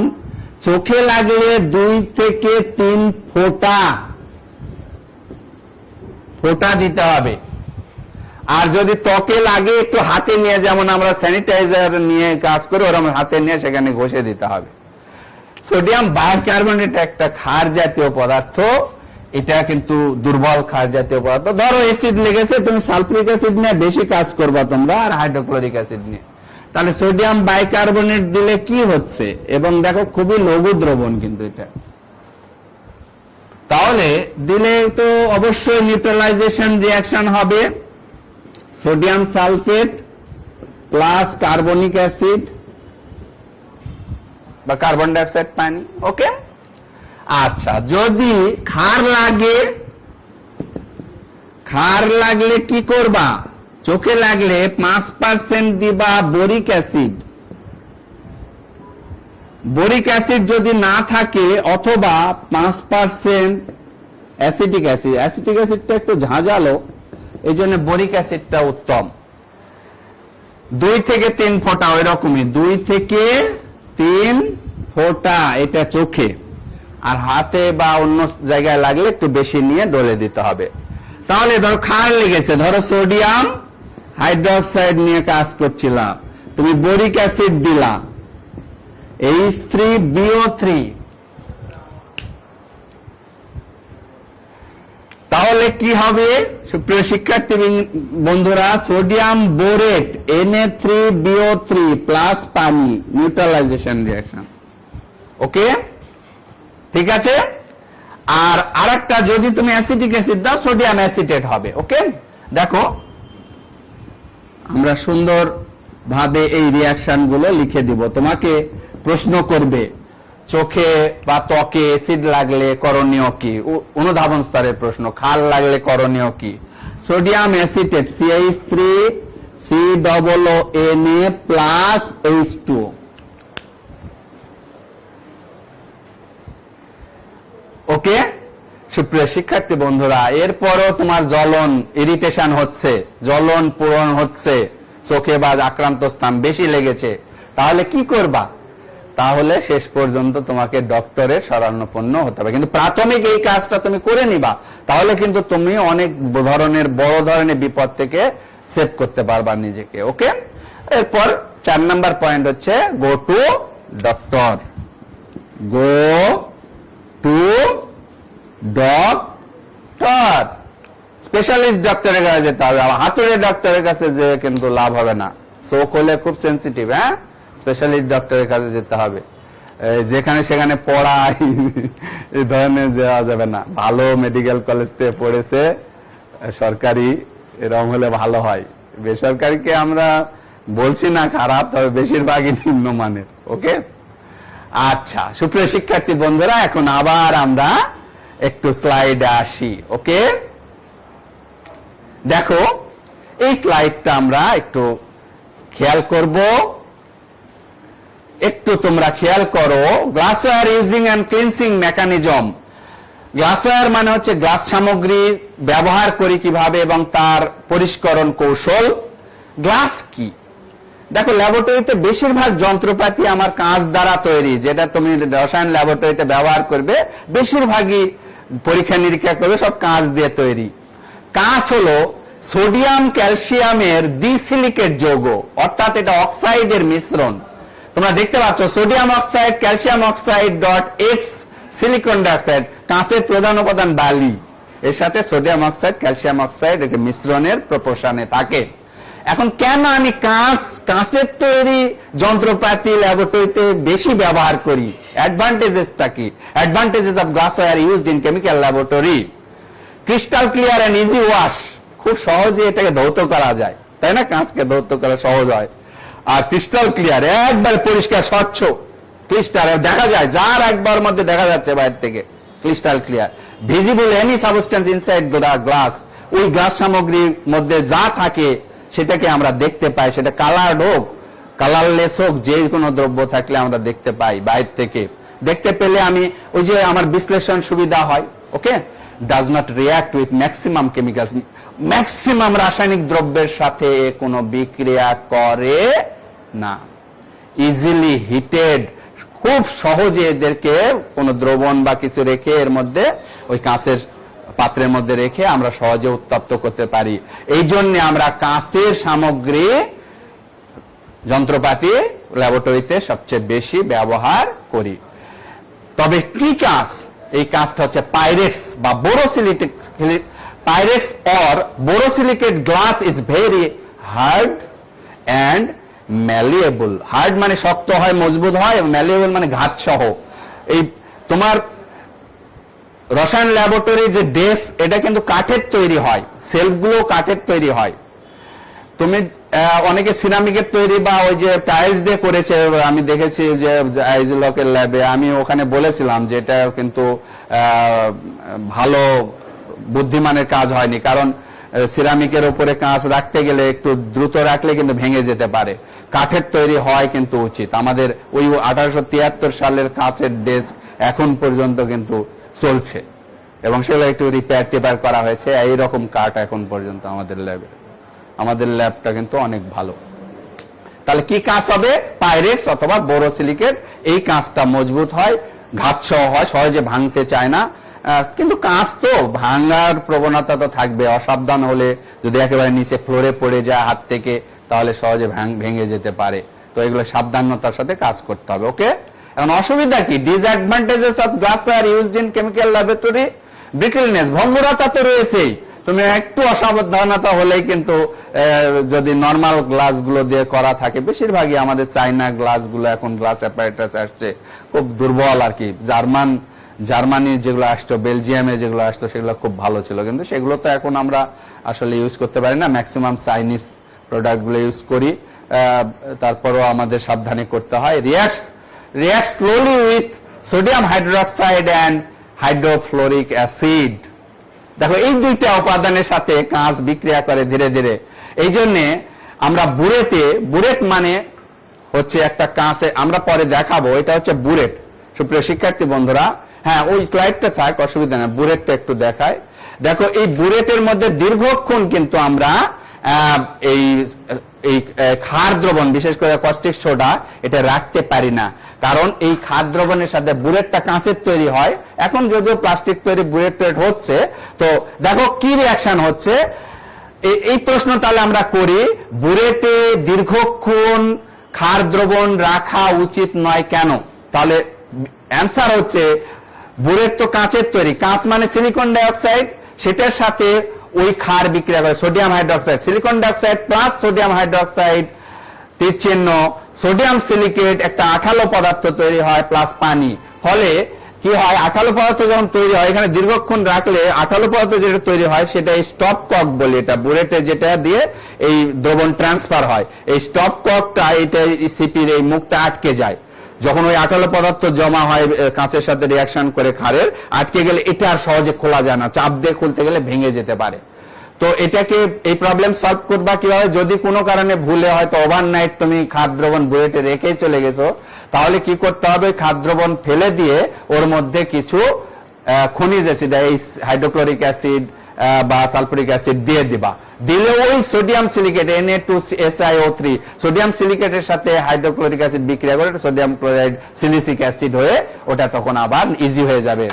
চোখে লাগলে 2 থেকে 3 ফোঁটা দিতে হবে। আর যদি ত্বকে লাগে একটু হাতে নিয়ে, যেমন আমরা স্যানিটাইজার নিয়ে কাজ করি, ওরকম হাতে নিয়ে সেখানে ঘষে দিতে হবে। সোডিয়াম বাইকার্বনেট একটা ক্ষার জাতীয় পদার্থ, এটা কিন্তু দুর্বল ক্ষার জাতীয় পদার্থ। ধরো অ্যাসিড লেগেছে, তুমি সালফিউরিক অ্যাসিড নিয়ে বেশি কাজ করবা তোমরা, আর হাইড্রোক্লোরিক অ্যাসিড নিয়ে, তাহলে সোডিয়াম বাইকার্বনেট দিলে কি হচ্ছে? এবং দেখো খুবই লঘু দ্রবণ কিন্তু এটা, তাহলে দিলে তো অবশ্যই নিউট্রালাইজেশন রিঅ্যাকশন হবে, sodium sulphate plus carbonic acid বা কার্বন ডাইঅক্সাইড পানি। ওকে, আচ্ছা, যদি ক্ষার লাগলে কি করবা? চোখে লাগলে 5% দিবা বোরিক অ্যাসিড। বোরিক অ্যাসিড যদি না থাকে, অথবা 5% অ্যাসিটিক অ্যাসিড। অ্যাসিটিক অ্যাসিডটা একটু ঝাঁঝালো, এই জন্য বোরিক অ্যাসিডটা উত্তম। 2 থেকে 3 ফোঁটা, ওই রকমই 2 থেকে 3 ফোঁটা এটা চোখে। আর হাতে বা অন্য জায়গায় লাগলে একটু বেশি নিয়ে ডলে দিতে হবে। তাহলে ধরো ক্ষার লেগেছে, ধরো সোডিয়াম হাইড্রোক্সাইড নিয়ে কাজ করছিলাম, তুমি বোরিক অ্যাসিড দিলা H3BO3, তাহলে কি হবে সুপ্রিয় শিক্ষার্থী বন্ধুরা? সোডিয়াম বোরেট Na3BO3 প্লাস পানি, নিউট্রালাইজেশন রিঅ্যাকশন। ওকে, ঠিক আছে। আর আরেকটা যদি তুমি অ্যাসিটিক অ্যাসিড দাও সোডিয়াম অ্যাসিটেট হবে। ওকে, দেখো আমরা সুন্দর ভাবে এই রিঅ্যাকশন গুলো লিখে দিব। তোমাকে প্রশ্ন করবে চোখে বা ত্বকে অ্যাসিড লাগলে করণীয় কি, অনুধাবন স্তরের প্রশ্ন। ক্ষার লাগলে করণীয় কি? Sodium acetate CH3COONA plus H2O। ওকে সুপ্রিয় শিক্ষার্থী বন্ধুরা, এরপরও তোমার জ্বলন ইরিটেশন হচ্ছে, জ্বলন পূরণ হচ্ছে, চোখে বা আক্রান্ত স্থান বেশি লেগেছে, তাহলে কি করবা? তাহলে শেষ পর্যন্ত তোমাকে ডক্টরের শরণাপন্ন হতে হবে। কিন্তু প্রাথমিক এই কাজটা তুমি করে নিবা, তাহলে কিন্তু তুমি অনেক ধরনের বড় ধরনের বিপদ থেকে সেভ করতে পারবা নিজেকে। ওকে, এরপর 4 নাম্বার পয়েন্ট হচ্ছে go to doctor. Go to doctor, specialist ডক্টরের কাছে যেতে হবে। হাতুড়ে ডক্টরের কাছে যে কিন্তু লাভ হবে না, চোখ হলে খুব সেন্সিটিভ। হ্যাঁ, স্পেশালিস্ট ডক্টরের কাছে যেতে হবে। যেখানে সেখানে পড়ায় এই ধরনের যাওয়া যাবে না। ভালো মেডিকেল কলেজ থেকে পড়েছে, সরকারি এরকম হলে ভালো হয়। বেসরকারিকে আমরা বলছি না খারাপ, তবে বেশিরভাগই নিম্নমানের। ওকে, আচ্ছা সুপ্রিয় শিক্ষার্থী বন্ধুরা, এখন আবার আমরা একটু স্লাইডে আসি। ওকে, দেখো এই স্লাইডটা আমরা একটু খেয়াল করব। একটু তোমরা খেয়াল করো, glassware using and cleansing mechanism. Glassware মানে হচ্ছে গ্লাস সামগ্রী ব্যবহার করি কিভাবে এবং তার পরিষ্করণ কৌশল। গ্লাস কি? দেখো ল্যাবরেটরিতে বেশিরভাগ যন্ত্রপাতি আমার কাঁচ দ্বারা তৈরি, যেটা তুমি রসায়ন ল্যাবরেটরিতে ব্যবহার করবে বেশিরভাগই পরীক্ষা নিরীক্ষা করবে সব কাঁচ দিয়ে তৈরি। কাঁচ হলো সোডিয়াম ক্যালসিয়ামের দ্বিসিলিকেট যৌগ, অর্থাৎ এটা অক্সাইডের মিশ্রণ। তোমরা দেখতে পাচ্ছ sodium oxide, calcium oxide dot X silicon dioxide, কাঁচের প্রধান উপাদান বালি, এর সাথে সোডিয়াম অক্সাইড ক্যালসিয়াম অক্সাইড এটা মিশ্রণের প্রপোর্শনে থাকে। এখন কেন আমি কাঁচের তৈরি যন্ত্রপাতি ল্যাবরেটরিতে বেশি ব্যবহার করি? অ্যাডভান্টেজেসটা কি? Advantages of glassware used in chemical laboratory. Crystal clear and easy wash, খুব সহজে এটাকে ধৌত করা যায়, তাই না? কাঁচকে ধৌত করা সহজ হয়। আর ক্রিস্টাল ক্লিয়ার, একবার পরিষ্কার স্বচ্ছ ক্রিস্টাল, দেখা যায় যার একবার মধ্যে দেখা যাচ্ছে বাইরে থেকে, crystal clear. Visible any substance inside the glass, ওই গ্লাস সামগ্রীর মধ্যে যা থাকে সেটাকে আমরা দেখতে পাই, সেটা কালার্ড হোক কালারলেস হোক, যে কোনো দ্রব্য থাকলে আমরা দেখতে পাই বাইরে থেকে। দেখতে পেলে আমি ওই যে আমার বিশ্লেষণ সুবিধা হয়। Okay, does not react with maximum chemicals, maximum রাসায়নিক দ্রব্যের সাথে কোনো বিক্রিয়া করে না। ইজিলি হিটেড, খুব সহজে এদেরকে কোনো দ্রবণ বা কিছু রেখে এর মধ্যে ওই কাঁচের পাত্রের মধ্যে রেখে আমরা সহজে উত্তপ্ত করতে পারি। এই জন্য আমরা কাঁচের সামগ্রী যন্ত্রপাতি ল্যাবরেটরিতে সবচেয়ে বেশি ব্যবহার করি। তবে কি কাঁচ? এই কাঁচটা হচ্ছে পাইরেক্স বা borosilicate. Pyrex or borosilicate glass is very hard and malleable. Hard মানে শক্ত হয়, মজবুত হয়, এবং ম্যালিয়েবল মানে ঘাত সহ। এই তোমার রসায়ন ল্যাবরেটরি যে ডেস্ক, এটা কিন্তু কাঠের তৈরি হয়, সেলফগুলো কাঠের তৈরি হয়। তুমি অনেকে সিরামিকের তৈরি বা ওই যে টাইলস দিয়ে করেছে, আমি দেখেছি যে আইজলকের ল্যাবে, আমি ওখানে বলেছিলাম যে এটা কিন্তু ভালো বুদ্ধিমানের কাজ হয়নি, কারণ সিরামিকের উপরে কাঁচ রাখতে গেলে একটু দ্রুত রাখলে কিন্তু ভেঙে যেতে পারে। কাঠের তৈরি হয় কিন্তু উচিত। আমাদের ওই 1873 সালের কাঁচের ডেস্ক এখন পর্যন্ত কিন্তু চলছে, এবং সেগুলো একটু রিপেয়ার করা হয়েছে। এইরকম কাঠ এখন পর্যন্ত আমাদের ল্যাবে, আমাদের ল্যাবটা কিন্তু অনেক ভালো। তাহলে কি কাঁচ হবে? পাইরেক্স অথবা বোরোসিলিকেট। এই কাঁচটা মজবুত হয়, ঘাতসহ হয়, সহজে ভাঙতে চায় না। কিন্তু কাঁচ তো ভাঙার প্রবণতা তো থাকবে, অসাবধান হলে যদি একেবারে নিচে ফ্লোরে পড়ে যায় হাত থেকে তাহলে সহজে ভেঙে যেতে পারে। তো এগুলো সাবধানতার সাথে কাজ করতে হবে। ওকে, এখন অসুবিধা কি? Disadvantages of glassware used in chemical laboratory, brittleness, ভঙ্গুরতা তো রয়েছেই। তুমি একটু অসাবধানতা হলেই কিন্তু যদি নরমাল গ্লাসগুলো দিয়ে করা থাকে, বেশিরভাগই আমাদের চাইনা গ্লাসগুলো এখন গ্লাস অ্যাপারেটাস আসছে খুব দুর্বল আর কি। জার্মানি যেগুলো আসতো, বেলজিয়ামে যেগুলো আসতো সেগুলো খুব ভালো ছিল, কিন্তু সেগুলো তো এখন আমরা আসলে ইউজ করতে পারি না, ম্যাক্সিমাম চাইনিজ প্রোডাক্টগুলো ইউজ করি। তারপরও আমাদের সাবধানে করতে হয়। React slowly with sodium hydroxide and hydrofluoric acid. দেখো এই দুইটা উপাদানের সাথে কাঁচ বিক্রিয়া করে ধীরে ধীরে। এই জন্যে আমরা বুরেট মানে হচ্ছে একটা কাঁচে, আমরা পরে দেখাবো, এটা হচ্ছে বুরেট। সুপ্রিয় শিক্ষার্থী বন্ধুরা, হ্যাঁ ওই স্লাইডটা থাক, অসুবিধা নেই, বুরেটটা একটু দেখায়। দেখো এই বুরেটের মধ্যে দীর্ঘক্ষণ কিন্তু আমরা এই ক্ষার দ্রবণ, বিশেষ করে কস্টিক সোডা, এটা রাখতে পারি না, কারণ এই ক্ষার দ্রবণের সাথে বুরেটটা কাঁচের তৈরি হয়। এখন যদিও প্লাস্টিক তৈরি বুরেট হচ্ছে, তো দেখো কি রিয়াকশন হচ্ছে। এই প্রশ্ন তাহলে আমরা করি, বুরেটে দীর্ঘক্ষণ ক্ষার দ্রবণ রাখা উচিত নয় কেন? তাহলে অ্যান্সার হচ্ছে, বুরেট তো কাঁচের তৈরি, কাঁচ মানে সিলিকন ডাইঅক্সাইড, সেটার সাথে ওই ক্ষার বিক্রিয়া করে sodium hydroxide, silicon dioxide plus sodium hydroxide, তীর চিহ্ন, সোডিয়াম সিলিকেট, একটা আঠালো পদার্থ তৈরি হয় প্লাস পানি। ফলে কি হয়, আঠালো পদার্থ যখন তৈরি হয়, এখানে দীর্ঘক্ষণ রাখলে আঠালো পদার্থ যেটা তৈরি হয় সেটা স্টপ কক বলি, এটা বুরেটে যেটা দিয়ে এই দ্রবণ ট্রান্সফার হয়, এই স্টপ ককটা, এটা সিপির এই মুখটা আটকে যায়। যখন ওই আঠালো পদার্থ জমা হয় কাঁচের সাথে রিয়াকশন করে ক্ষারের, আটকে গেলে এটা আর সহজে খোলা যায় না, চাপ দিয়ে খুলতে গেলে ভেঙে যেতে পারে। তো এটাকে, এই প্রবলেম সলভ করবা কিভাবে? যদি কোনো কারণে ভুলে হয়তো ওভারনাইট তুমি ক্ষার দ্রবণ বুরেটে রেখে চলে গেছো, তাহলে কি করতে হবে? ক্ষার দ্রবণ ফেলে দিয়ে ওর মধ্যে কিছু খনিজ অ্যাসিড, এই হাইড্রোক্লোরিক অ্যাসিড বা সালফুরিক অ্যাসিড দিয়ে দিবা। দিলে ওই সোডিয়াম সিলিকেট Na2SiO3, সোডিয়াম সিলিকেটের সাথে হাইড্রোক্লোরিক অ্যাসিড বিক্রিয়া করে সোডিয়াম ক্লোরাইড সিলিসিক অ্যাসিড হয়ে ওটা তখন আবার ইজি হয়ে যাবে।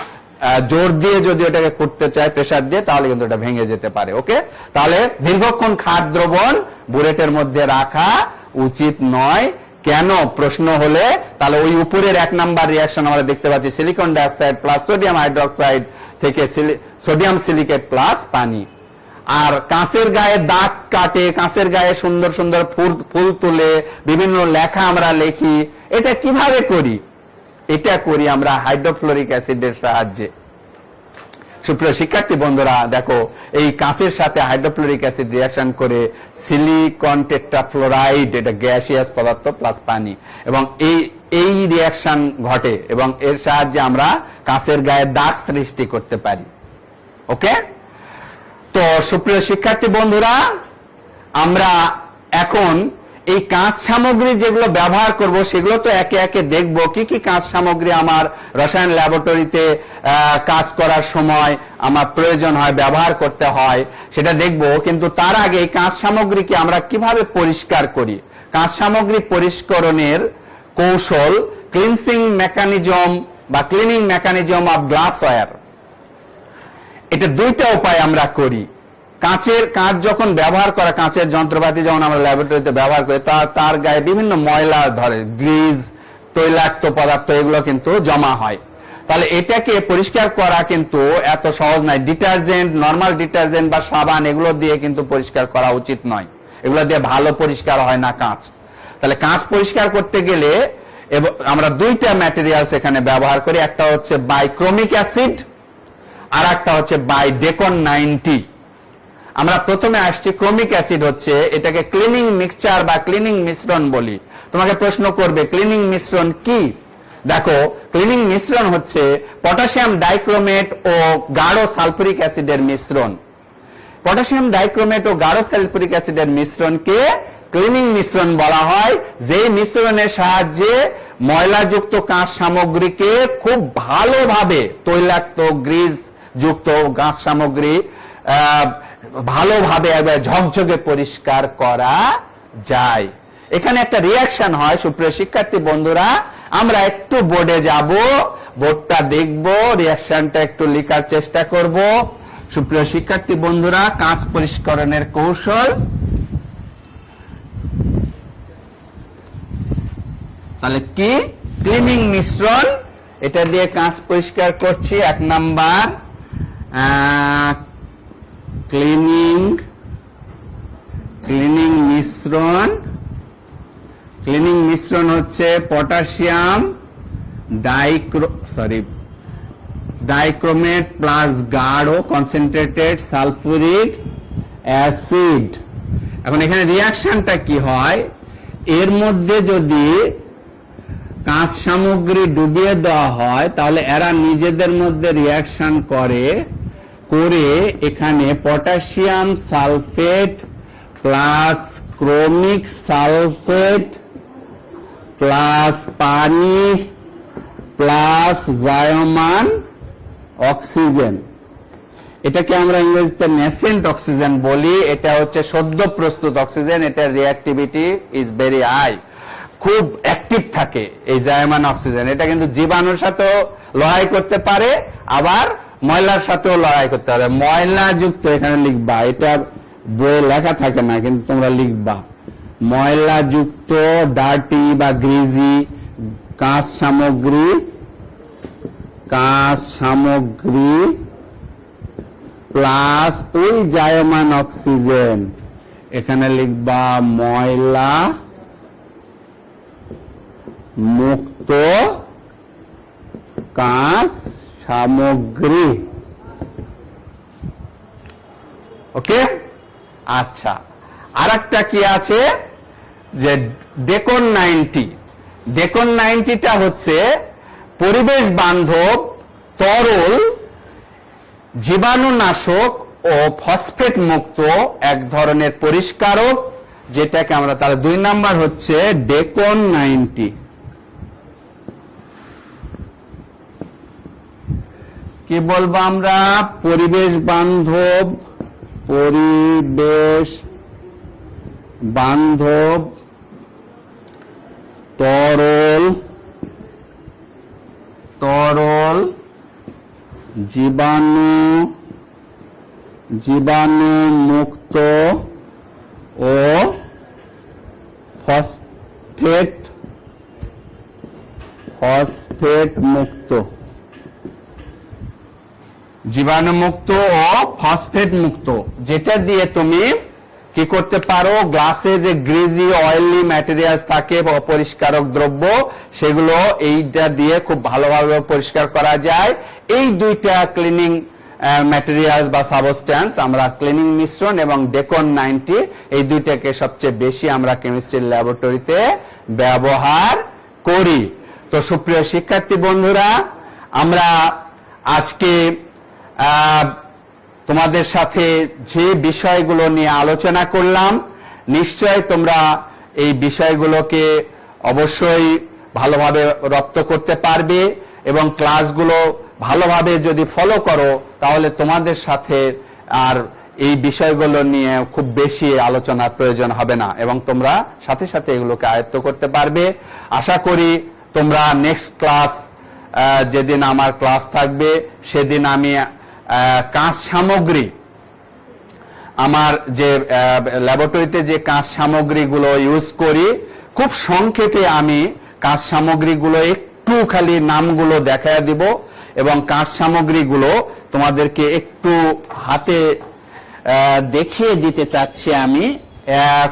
জোর দিয়ে যদি ওটাকে করতে চায়, প্রেসার দিয়ে, তাহলে কিন্তু এটা ভেঙে যেতে পারে। ওকে, তাহলে দীর্ঘক্ষণ ক্ষার দ্রবণ বুরেটের মধ্যে রাখা উচিত নয় কেন প্রশ্ন হলে, তাহলে ওই উপরের 1 নাম্বার রিয়াকশন আমরা দেখতে পাচ্ছি, silicon dioxide plus sodium hydroxide থেকে সোডিয়াম সিলিকেট প্লাস পানি। আর কাঁচের গায়ে দাগ কাটে, কাঁচের গায়ে সুন্দর সুন্দর ফুল তুলে বিভিন্ন লেখা আমরা লিখি, এটা কিভাবে করি? এটা করি আমরা হাইড্রোফ্লোরিক অ্যাসিডের সাহায্যে। সুপ্রিয় শিক্ষার্থী বন্ধুরা, দেখো এই কাঁচের সাথে হাইড্রোফ্লোরিক অ্যাসিড রিয়াকশন করে সিলিকন টেট্রাফ্লোরাইড, এটা গ্যাসিয়াস পদার্থ প্লাস পানি, এবং এই রিয়াকশন ঘটে এবং এর সাহায্যে আমরা কাঁচের গায়ে দাগ সৃষ্টি করতে পারি। ওকে, তো সুপ্রিয় শিক্ষার্থী বন্ধুরা, আমরা এখন এই কাঁচ সামগ্রী যেগুলো ব্যবহার করব সেগুলো তো একে একে দেখব, কি কি কাঁচ সামগ্রী আমার রসায়ন ল্যাবরেটরিতে কাজ করার সময় আমার প্রয়োজন হয়, ব্যবহার করতে হয়, সেটা দেখব। কিন্তু তার আগে এই কাঁচ সামগ্রীকে আমরা কিভাবে পরিষ্কার করি, কাঁচ সামগ্রী পরিষ্করণের কৌশল, ক্লিনসিং মেকানিজম বা ক্লিনিং মেকানিজম অফ গ্লাসওয়্যার, এটা দুইটা উপায় আমরা করি। কাঁচ যখন ব্যবহার করা, কাঁচের যন্ত্রপাতি যখন আমরা ল্যাবরেটরিতে ব্যবহার করি, তার গায়ে বিভিন্ন ময়লা ধরে, গ্রিজ, তৈলাক্ত পদার্থ, এগুলো কিন্তু জমা হয়। তাহলে এটাকে পরিষ্কার করা কিন্তু এত সহজ নয়। ডিটারজেন্ট, নর্মাল ডিটারজেন্ট বা সাবান, এগুলো দিয়ে কিন্তু পরিষ্কার করা উচিত নয়, এগুলো দিয়ে ভালো পরিষ্কার হয় না কাঁচ। তাহলে কাঁচ পরিষ্কার করতে গেলে আমরা দুইটা ম্যাটেরিয়ালস এখানে ব্যবহার করি, একটা হচ্ছে বাইক্রোমিক অ্যাসিড আর একটা হচ্ছে বাইডেকন 90। আমরা প্রথমে আসছি ক্রোমিক অ্যাসিড, হচ্ছে এটাকে ক্লিনিং মিক্সচার বা ক্লিনিং মিশ্রণ বলি। তোমাকে প্রশ্ন করবে ক্লিনিং মিশ্রণ কি? দেখো, ক্লিনিং মিশ্রণ হচ্ছে পটাশিয়াম ডাইক্রোমেট ও গাঢ় সালফুরিক অ্যাসিডের মিশ্রণ। পটাশিয়াম ডাইক্রোমেট ও গাঢ় সালফুরিক অ্যাসিডের মিশ্রণকে ক্লিনিং মিশ্রণ বলা হয়, যে মিশ্রণের সাহায্যে ময়লাযুক্ত কাঁচ সামগ্রীকে খুব ভালোভাবে, তৈলাক্ত গ্রিজ যুক্ত কাঁচ সামগ্রী ভালোভাবে ঝকঝকে পরিষ্কার করা যায়। এখানে একটা রিয়াকশন হয়। সুপ্রিয় শিক্ষার্থী বন্ধুরা, আমরা একটু বোর্ডে যাব, বোর্ডটা দেখব, রিয়াকশনটা একটু লেখার চেষ্টা করব। সুপ্রিয় শিক্ষার্থী বন্ধুরা, কাঁচ পরিষ্করণের কৌশল। তাহলে কি? ক্লিনিং মিশ্রণ, এটা দিয়ে কাঁচ পরিষ্কার করছি। 1 নাম্বার ক্লিনিং মিশ্রণ হচ্ছে পটাশিয়াম ডাইক্রোমেট প্লাস গাঢ় কনসেন্ট্রেটেড সালফুরিক অ্যাসিড। এখন এখানে রিয়াকশনটা কি হয়? এর মধ্যে যদি কাঁচ সামগ্রী ডুবিয়ে দেওয়া হয় তাহলে এরা নিজেদের মধ্যে রিয়াকশন করে এখানে potassium sulphate plus chromic sulphate plus পানি প্লাস জায়মান অক্সিজেন, এটাকে আমরা ইংরেজিতে ন্যাসেন্ট অক্সিজেন বলি। এটা হচ্ছে সদ্য প্রস্তুত অক্সিজেন, এটার রিঅ্যাক্টিভিটি ইজ ভেরি হাই, খুব অ্যাক্টিভ থাকে এই জায়মান অক্সিজেন। এটা কিন্তু জীবাণুর সাথেও লড়াই করতে পারে, আবার ময়লার সাথেও লড়াই করতে পারে। ময়লা যুক্ত, এখানে লিখবা, এটা বইয়ে লেখা থাকে না কিন্তু তোমরা লিখবা, ময়লা যুক্ত ডার্টি বা গ্রিজি কাঁচ সামগ্রী প্লাস ওই জায়মান অক্সিজেন, এখানে লিখবা ময়লা মুক্ত কাঁচ সামগ্রী। ওকে, আচ্ছা। আরেকটা কি আছে যে ডেকন 90টা হচ্ছে পরিবেশ বান্ধব তরল জীবাণুনাশক ও ফসফেট মুক্ত এক ধরনের পরিষ্কারক, যেটাকে আমরা, তাহলে 2 নাম্বার হচ্ছে ডেকন 90। কি বলবো আমরা? পরিবেশ বান্ধব তরল জীবাণু মুক্ত ও ফসফেট মুক্ত, জীবাণুমুক্ত ও ফসফেট মুক্ত, যেটা দিয়ে তুমি কি করতে পারো? গ্লাসে যে গ্রিজি অয়েলি ম্যাটেরিয়ালস থাকে, অপরিষ্কারক দ্রব্য, সেগুলো এইটা দিয়ে খুব ভালোভাবে পরিষ্কার করা যায়। এই দুইটা ক্লিনিং ম্যাটেরিয়ালস বা সাবস্ট্যান্স আমরা ক্লিনিং মিশ্রণ এবং ডেকন 90, এই দুইটাকে সবচেয়ে বেশি আমরা কেমিস্ট্রি ল্যাবরেটরিতে ব্যবহার করি। তো সুপ্রিয় শিক্ষার্থী বন্ধুরা, আমরা আজকে তোমাদের সাথে যে বিষয়গুলো নিয়ে আলোচনা করলাম, নিশ্চয় তোমরা এই বিষয়গুলোকে অবশ্যই ভালোভাবে রপ্ত করতে পারবে এবং ক্লাসগুলো ভালোভাবে যদি ফলো করো তাহলে তোমাদের সাথে আর এই বিষয়গুলো নিয়ে খুব বেশি আলোচনার প্রয়োজন হবে না এবং তোমরা সাথে সাথে এগুলোকে আয়ত্ত করতে পারবে। আশা করি তোমরা নেক্সট ক্লাস, যেদিন আমার ক্লাস থাকবে সেদিন আমি কাঁচ সামগ্রী, আমার যে ল্যাবরেটরিতে যে কাঁচ সামগ্রীগুলো ইউজ করি, খুব সংক্ষেপে আমি কাঁচ সামগ্রীগুলো একটু খালি নামগুলো দেখায় দিব এবং কাঁচ সামগ্রীগুলো তোমাদেরকে একটু হাতে দেখিয়ে দিতে চাচ্ছি আমি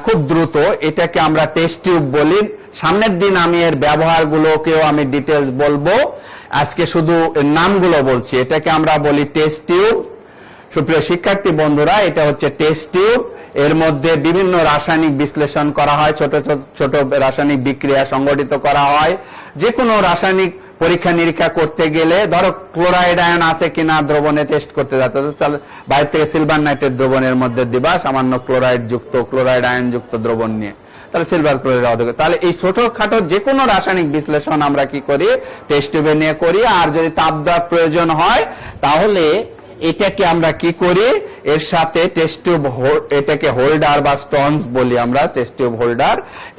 খুব দ্রুত। এটাকে আমরা টেস্ট টিউব বলি। সামনের দিন আমি এর ব্যবহারগুলোকেও আমি ডিটেলস বলবো, আজকে শুধু নামগুলো বলছি। এটাকে আমরা বলি টেস্ট টিউব। সুপ্রিয় শিক্ষার্থী বন্ধুরা, এটা হচ্ছে টেস্ট টিউব। এর মধ্যে বিভিন্ন রাসায়নিক বিশ্লেষণ করা হয়, ছোট ছোট রাসায়নিক বিক্রিয়া সংগঠিত করা হয়। যে কোনো রাসায়নিক পরীক্ষা নিরীক্ষা করতে গেলে, ধরো ক্লোরাইড আয়ন আছে কিনা দ্রবণে টেস্ট করতে যাচ্ছে, বাইরে থেকে সিলভার নাইট্রেট দ্রবণের মধ্যে দিবা সামান্য ক্লোরাইড আয়ন যুক্ত দ্রবণ নিয়ে, তাহলে সিলভার ক্লোরাইড। তাহলে এই ছোটখাটো যে কোনো রাসায়নিক বিশ্লেষণ আমরা কি করি? টেস্ট টিউবে নিয়ে করি। আর যদি তাপ দেওয়ার প্রয়োজন হয় তাহলে এটাকে আমরা কি করি, এর সাথে টেস্ট টিউব, এটাকে হোল্ডার বা স্টোনস বলি আমরা, টেস্ট টিউব হোল্ডার,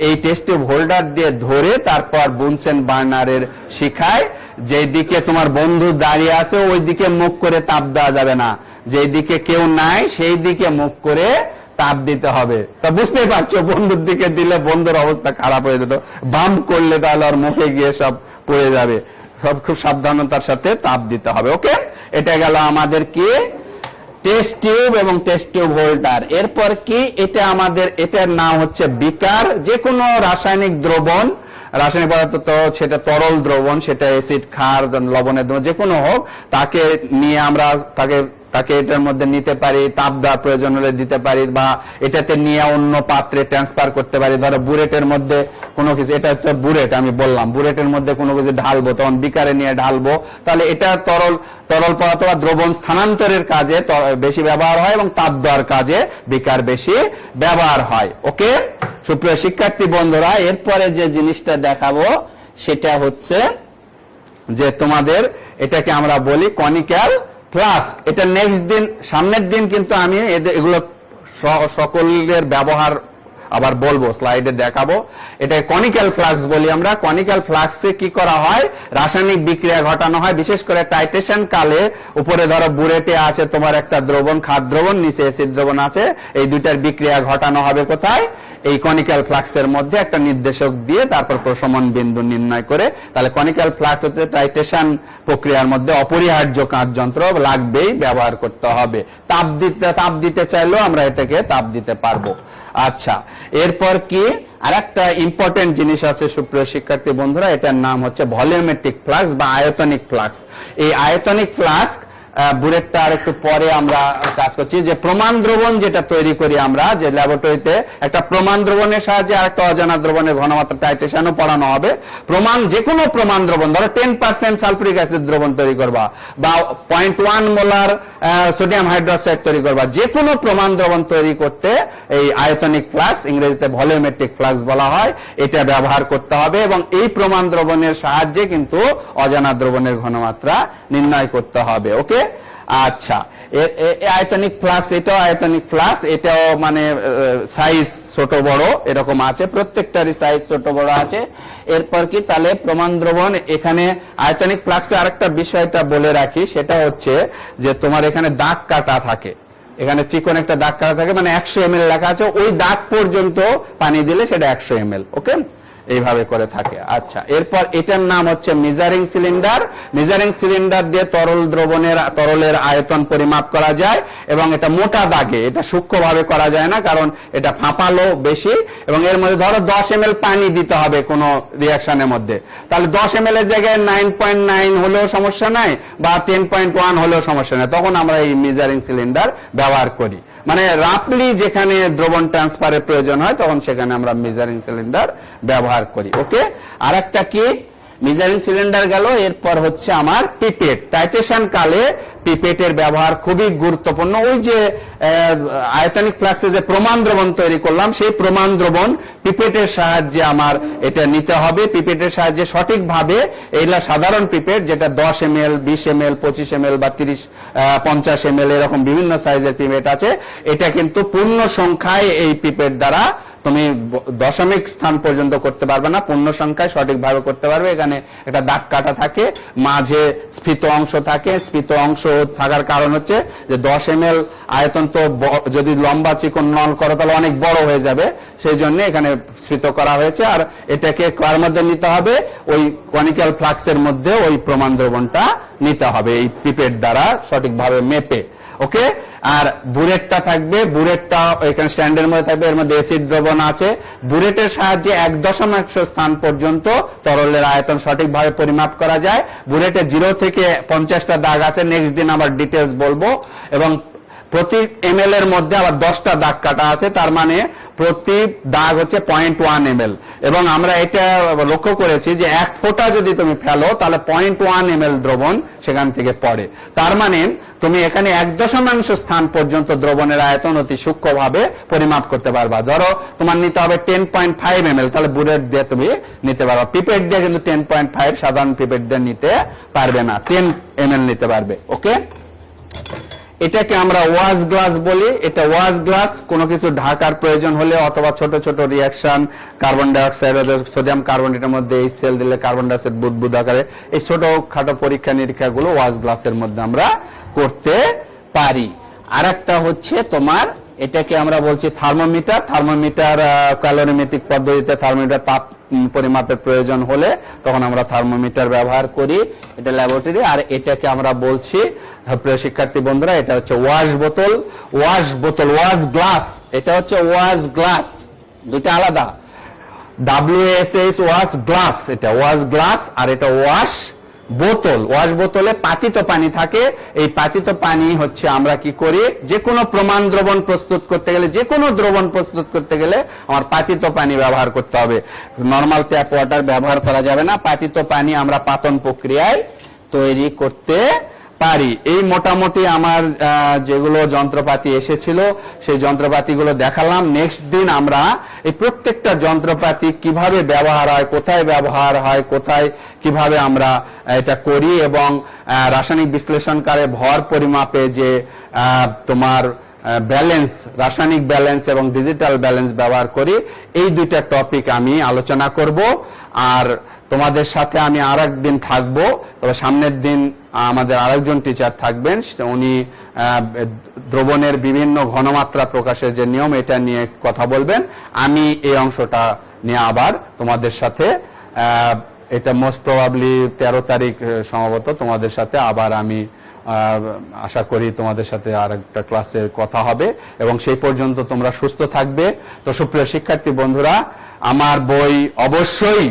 এই টেস্ট টিউব হোল্ডার দিয়ে ধরে তারপর বুনসেন বার্নারের শিখায় যেদিকে তোমার বন্ধু দাঁড়িয়ে আছে ওই দিকে মুখ করে তাপ দেওয়া যাবে না, যেদিকে কেউ নাই সেই দিকে মুখ করে তাপ দিতে হবে। তা বুঝতেই পারছো, বন্ধুর দিকে দিলে বন্ধুর অবস্থা খারাপ হয়ে যেত, বাম করলে তাহলে আর মুখে গিয়ে সব পড়ে যাবে, সব খুব সাবধানতার সাথে তাপ দিতে হবে। ওকে, এটা গেল আমাদের কি টেস্ট টিউব এবং টেস্ট টিউব হোল্ডার। এরপর কি, এটা আমাদের, এটার নাম হচ্ছে বিকার। যে কোনো রাসায়নিক দ্রবণ, রাসায়নিক পদার্থ তো সেটা তরল দ্রবণ, সেটা অ্যাসিড, ক্ষার, লবণের দ্রবণ যে কোনো হোক, তাকে নিয়ে আমরা তাকে এটার মধ্যে নিতে পারি, তাপ দেওয়ার প্রয়োজন হলে দিতে পারি, বা এটাতে নিয়ে অন্য পাত্রে ট্রান্সফার করতে পারি। ধরো বুরেটের মধ্যে কোনো কিছু, এটা হচ্ছে বুরেট, আমি বললাম বুরেটের মধ্যে কোনো কিছু ঢালবো, তখন বিকারে নিয়ে ঢালবো, তাহলে এটা তরল পদার্থ বা দ্রবণ স্থানান্তরের কাজে বেশি ব্যবহার হয় এবং তাপ দেওয়ার কাজে বিকার বেশি ব্যবহার হয়। ওকে সুপ্রিয় শিক্ষার্থী বন্ধুরা, এরপরে যে জিনিসটা দেখাবো সেটা হচ্ছে যে তোমাদের এটাকে আমরা বলি কনিক্যাল ফ্লাস্ক। এটা নেক্সট দিন, সামনের দিন কিন্তু আমি এগুলো সকলের ব্যবহার আবার বলবো, স্লাইডে দেখাবো। এটা কনিক্যাল ফ্লাস্ক বলি আমরা। কনিক্যাল ফ্লাস্কে কি করা হয়, রাসায়নিক বিক্রিয়া ঘটানো হয়, বিশেষ করে টাইট্রেশন কালে। উপরে ধরো বুরেটে আছে তোমার একটা দ্রবণ, ক্ষার দ্রবণ, নিচে অ্যাসিড দ্রবণ আছে, এই দুইটার বিক্রিয়া ঘটানো হবে কোথায়, এই কনিক্যাল ফ্লাস্কের মধ্যে একটা নির্দেশক দিয়ে তারপর প্রশমন বিন্দু নির্ণয় করে। তাহলে কনিক্যাল ফ্লাস্ক হচ্ছে টাইট্রেশন প্রক্রিয়ার মধ্যে অপরিহার্য কাজ যন্ত্র, লাগবেই, ব্যবহার করতে হবে। তাপ দিতে চাইলেও আমরা এটাকে তাপ দিতে পারবো। আচ্ছা, এরপর কি আরেকটা ইম্পর্টেন্ট জিনিস আছে সুপ্রিয় শিক্ষার্থী বন্ধুরা, এটার নাম হচ্ছে ভলিউমেট্রিক ফ্লাস্ক বা আয়তনিক ফ্লাস্ক। এই আয়তনিক ফ্লাস্ক বুলেটটা আর একটু পরে আমরা কাজ করছি। যে প্রমাণ দ্রবণ যেটা তৈরি করি আমরা, যে ল্যাবরেটরিতে একটা প্রমাণ দ্রবণের সাহায্যে আরেকটা অজানা দ্রবণের ঘনমাত্রা টাইট্রেশনও পড়ানো হবে। প্রমাণ, যে কোনো প্রমাণ দ্রবণ, ধরো 10% সালফুরিক অ্যাসিড দ্রবণ তৈরি করবা বা 0.1 মোলার সোডিয়াম হাইড্রোক্সাইড তৈরি করবা, যে কোনো প্রমাণ দ্রবণ তৈরি করতে এই আয়তনিক ফ্লাক্স, ইংরেজিতে ভলিউমেট্রিক ফ্লাক্স বলা হয়, এটা ব্যবহার করতে হবে। এবং এই প্রমাণ দ্রবণের সাহায্যে কিন্তু অজানা দ্রবণের ঘনমাত্রা নির্ণয় করতে হবে। ওকে, আচ্ছা, আয়তনিক ফ্লাক্স, এটাও আয়তনিক ফ্লাক্স, এটাও মানে সাইজ ছোট বড় এরকম আছে, প্রত্যেকটারই সাইজ ছোট বড় আছে। এরপর কি, তাহলে প্রমাণ দ্রবণ, এখানে আয়তনিক ফ্লাক্সে আরেকটা বিষয়টা বলে রাখি, সেটা হচ্ছে যে তোমার এখানে দাগ কাটা থাকে, এখানে চিকন একটা দাগ কাটা থাকে, মানে 100 ml লেখা আছে, ওই দাগ পর্যন্ত পানি দিলে সেটা 100 ml। ওকে, এইভাবে করে থাকে। আচ্ছা, এরপর এটার নাম হচ্ছে মেজারিং সিলিন্ডার। মেজারিং সিলিন্ডার দিয়ে তরলের আয়তন পরিমাপ করা যায় এবং এটা মোটা দাগে, এটা সূক্ষ্মভাবে করা যায় না, কারণ এটা ফাঁপালো বেশি। এবং এর মধ্যে ধরো 10 ml পানি দিতে হবে কোনো রিয়াকশনের মধ্যে, তাহলে 10 ml এর জায়গায় 9.9 হলেও সমস্যা নাই, বা 10.1 হলেও সমস্যা নাই, তখন আমরা এই মেজারিং সিলিন্ডার ব্যবহার করি। মানে রাফলি যেখানে দ্রবণ ট্রান্সফারের প্রয়োজন হয় তখন সেখানে আমরা মেজারিং সিলিন্ডার ব্যবহার করি। ওকে, আরেকটা কি, মেজারিং সিলিন্ডার গেল। এরপর হচ্ছে আমার পিপেট। টাইট্রেশন কালে পিপেটের ব্যবহার খুবই গুরুত্বপূর্ণ। ওই যে আয়তনিক ফ্লাক্সে যে প্রমাণ দ্রবণ তৈরি করলাম, সেই প্রমাণ দ্রবণ পিপেটের সাহায্যে আমার এটা নিতে হবে। পিপেটের সাহায্যে সঠিকভাবে, এইগুলা সাধারণ পিপেট, যেটা 10 ml, 20 ml, 25 ml বা 30-50 ml এরকম বিভিন্ন সাইজের পিপেট আছে। এটা কিন্তু পূর্ণ সংখ্যায় এই পিপেট দ্বারা তুমি দশমিক স্থান পর্যন্ত করতে পারবে না, পূর্ণ সংখ্যায় সঠিকভাবে করতে পারবে। এখানে একটা দাগ কাটা থাকে, মাঝে স্ফীত অংশ থাকে। স্ফীত অংশ থাকার কারণ হচ্ছে যে 10 ml আয়তন তো যদি লম্বা চিকন নল করো তাহলে অনেক বড় হয়ে যাবে, সেই জন্য এখানে স্ফীত করা হয়েছে। আর এটাকে কার মধ্যে নিতে হবে, ওই কনিক্যাল ফ্লাক্সের মধ্যে ওই প্রমাণ দ্রবণটা নিতে হবে এই পিপেট দ্বারা সঠিকভাবে মেপে। ওকে, আর বুরেটটা থাকবে, বুরেটটা এখানে স্ট্যান্ডের মধ্যে থাকবে, এর মধ্যে অ্যাসিড দ্রবণ আছে। বুরেটের সাহায্যে 1.1 স্থান পর্যন্ত তরলের আয়তন সঠিকভাবে পরিমাপ করা যায়। বুরেটে 0 থেকে 50টা দাগ আছে, নেক্সট দিন আবার ডিটেলস বলবো। এবং প্রতি ml এর মধ্যে আবার 10টা দাগ কাটা আছে, তার মানে প্রতি দাগ হচ্ছে 0.1 ml। এবং আমরা এটা লক্ষ্য করেছি যে 1 ফোঁটা যদি তুমি ফেলো তাহলে 0.1 ml দ্রবণ সেখান থেকে পড়ে। তার মানে তুমি এখানে 1.1 স্থান পর্যন্ত দ্রবণের আয়তন অতি সূক্ষ্মভাবে পরিমাপ করতে পারবা। ধরো তোমার নিতে হবে 10.5 ml, তাহলে বুলেট দিয়ে তুমি নিতে পারবা। পিপেট দিয়ে কিন্তু 10.5 সাধারণ পিপেট দিয়ে নিতে পারবে না, 10 ml নিতে পারবে। ওকে। এটাকে আমরা ওয়াশ গ্লাস বলি। এটা ওয়াশ গ্লাস, কোনো কিছু ঢাকার প্রয়োজন হলে অথবা ছোট ছোট রিয়াকশন, কার্বন ডাইঅক্সাইড সোডিয়াম কার্বনেটের মধ্যে এই সেল দিলে কার্বন ডাইঅক্সাইড বুদবুদ আকারে, এই ছোট খাটো পরীক্ষা নিরীক্ষাগুলো ওয়াশ গ্লাসের মধ্যে আমরা করতে পারি। আর একটা হচ্ছে তোমার, এটাকে আমরা বলছি থার্মোমিটার। থার্মোমিটার ক্যালোরিমেট্রিক পদ্ধতিতে থার্মোমিটার তাপ পরিমাপের প্রয়োজন হলে তখন আমরা থার্মোমিটার ব্যবহার করি, এটা ল্যাবরেটরি। আর এটাকে আমরা বলছি, প্রিয় শিক্ষার্থী বন্ধুরা, এটা হচ্ছে ওয়াশ বোতল। ওয়াশ বোতল, ওয়াশ গ্লাস, এটা হচ্ছে ওয়াশ গ্লাস, দুটো আলাদা। WSH ওয়াশ গ্লাস, এটা ওয়াশ গ্লাস, আর এটা ওয়াশ বোতল। ওয়াশ বোতলে পাতিত পানি থাকে। এই পাতিত পানি হচ্ছে আমরা কি করি, যে কোনো প্রমাণ দ্রবণ প্রস্তুত করতে গেলে, যে কোনো দ্রবণ প্রস্তুত করতে গেলে আমার পাতিত পানি ব্যবহার করতে হবে। নরমাল ট্যাপ ওয়াটার ব্যবহার করা যাবে না। পাতিত পানি আমরা পাতন প্রক্রিয়ায় তৈরি করতে পারি। এই মোটামুটি আমার যেগুলো যন্ত্রপাতি এসেছিল সেই যন্ত্রপাতিগুলো দেখালাম। নেক্সট দিন আমরা এই প্রত্যেকটা যন্ত্রপাতি কিভাবে ব্যবহার হয়, কোথায় ব্যবহার হয়, কোথায় কিভাবে আমরা এটা করি, এবং রাসায়নিক বিশ্লেষণকারে ভর পরিমাপে যে তোমার ব্যালেন্স, রাসায়নিক ব্যালেন্স এবং ডিজিটাল ব্যালেন্স ব্যবহার করি, এই দুইটা টপিক আমি আলোচনা করব। আর তোমাদের সাথে আমি আর একদিন থাকবো, তবে সামনের দিন আমাদের আরেকজন টিচার থাকবেন, উনি দ্রবণের বিভিন্ন ঘনমাত্রা প্রকাশের যে নিয়ম, এটা নিয়ে কথা বলবেন। আমি এই অংশটা নিয়ে আবার তোমাদের সাথে, এটা মোস্ট প্রবাবলি 13 তারিখ সম্ভবত তোমাদের সাথে আবার আমি আশা করি তোমাদের সাথে আর একটা ক্লাসে কথা হবে, এবং সেই পর্যন্ত তোমরা সুস্থ থাকবে। তো সুপ্রিয় শিক্ষার্থী বন্ধুরা, আমার বই অবশ্যই,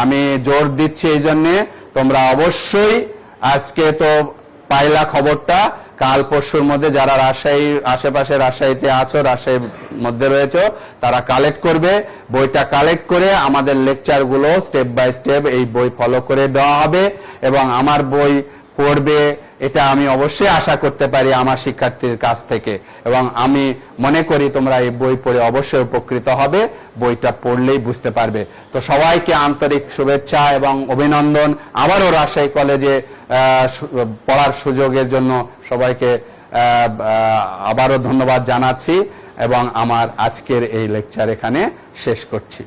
আমি জোর দিচ্ছি এই জন্যে, তোমরা অবশ্যই, আজকে তো পাইলা খবরটা, কাল পরশুর মধ্যে যারা রাজশাহী আশেপাশে রাজশাহীতে আছো, রাজশাহীর মধ্যে রয়েছে, তারা কালেক্ট করবে। বইটা কালেক্ট করে আমাদের লেকচারগুলো স্টেপ বাই স্টেপ এই বই ফলো করে দেওয়া হবে, এবং আমার বই পড়বে, এটা আমি অবশ্যই আশা করতে পারি আমার শিক্ষার্থীর কাছ থেকে, এবং আমি মনে করি তোমরা এই বই পড়ে অবশ্যই উপকৃত হবে। বইটা পড়লেই বুঝতে পারবে। তো সবাইকে আন্তরিক শুভেচ্ছা এবং অভিনন্দন। আবারও রাজশাহী কলেজে পড়ার সুযোগের জন্য সবাইকে আবারও ধন্যবাদ জানাচ্ছি, এবং আমার আজকের এই লেকচার এখানে শেষ করছি।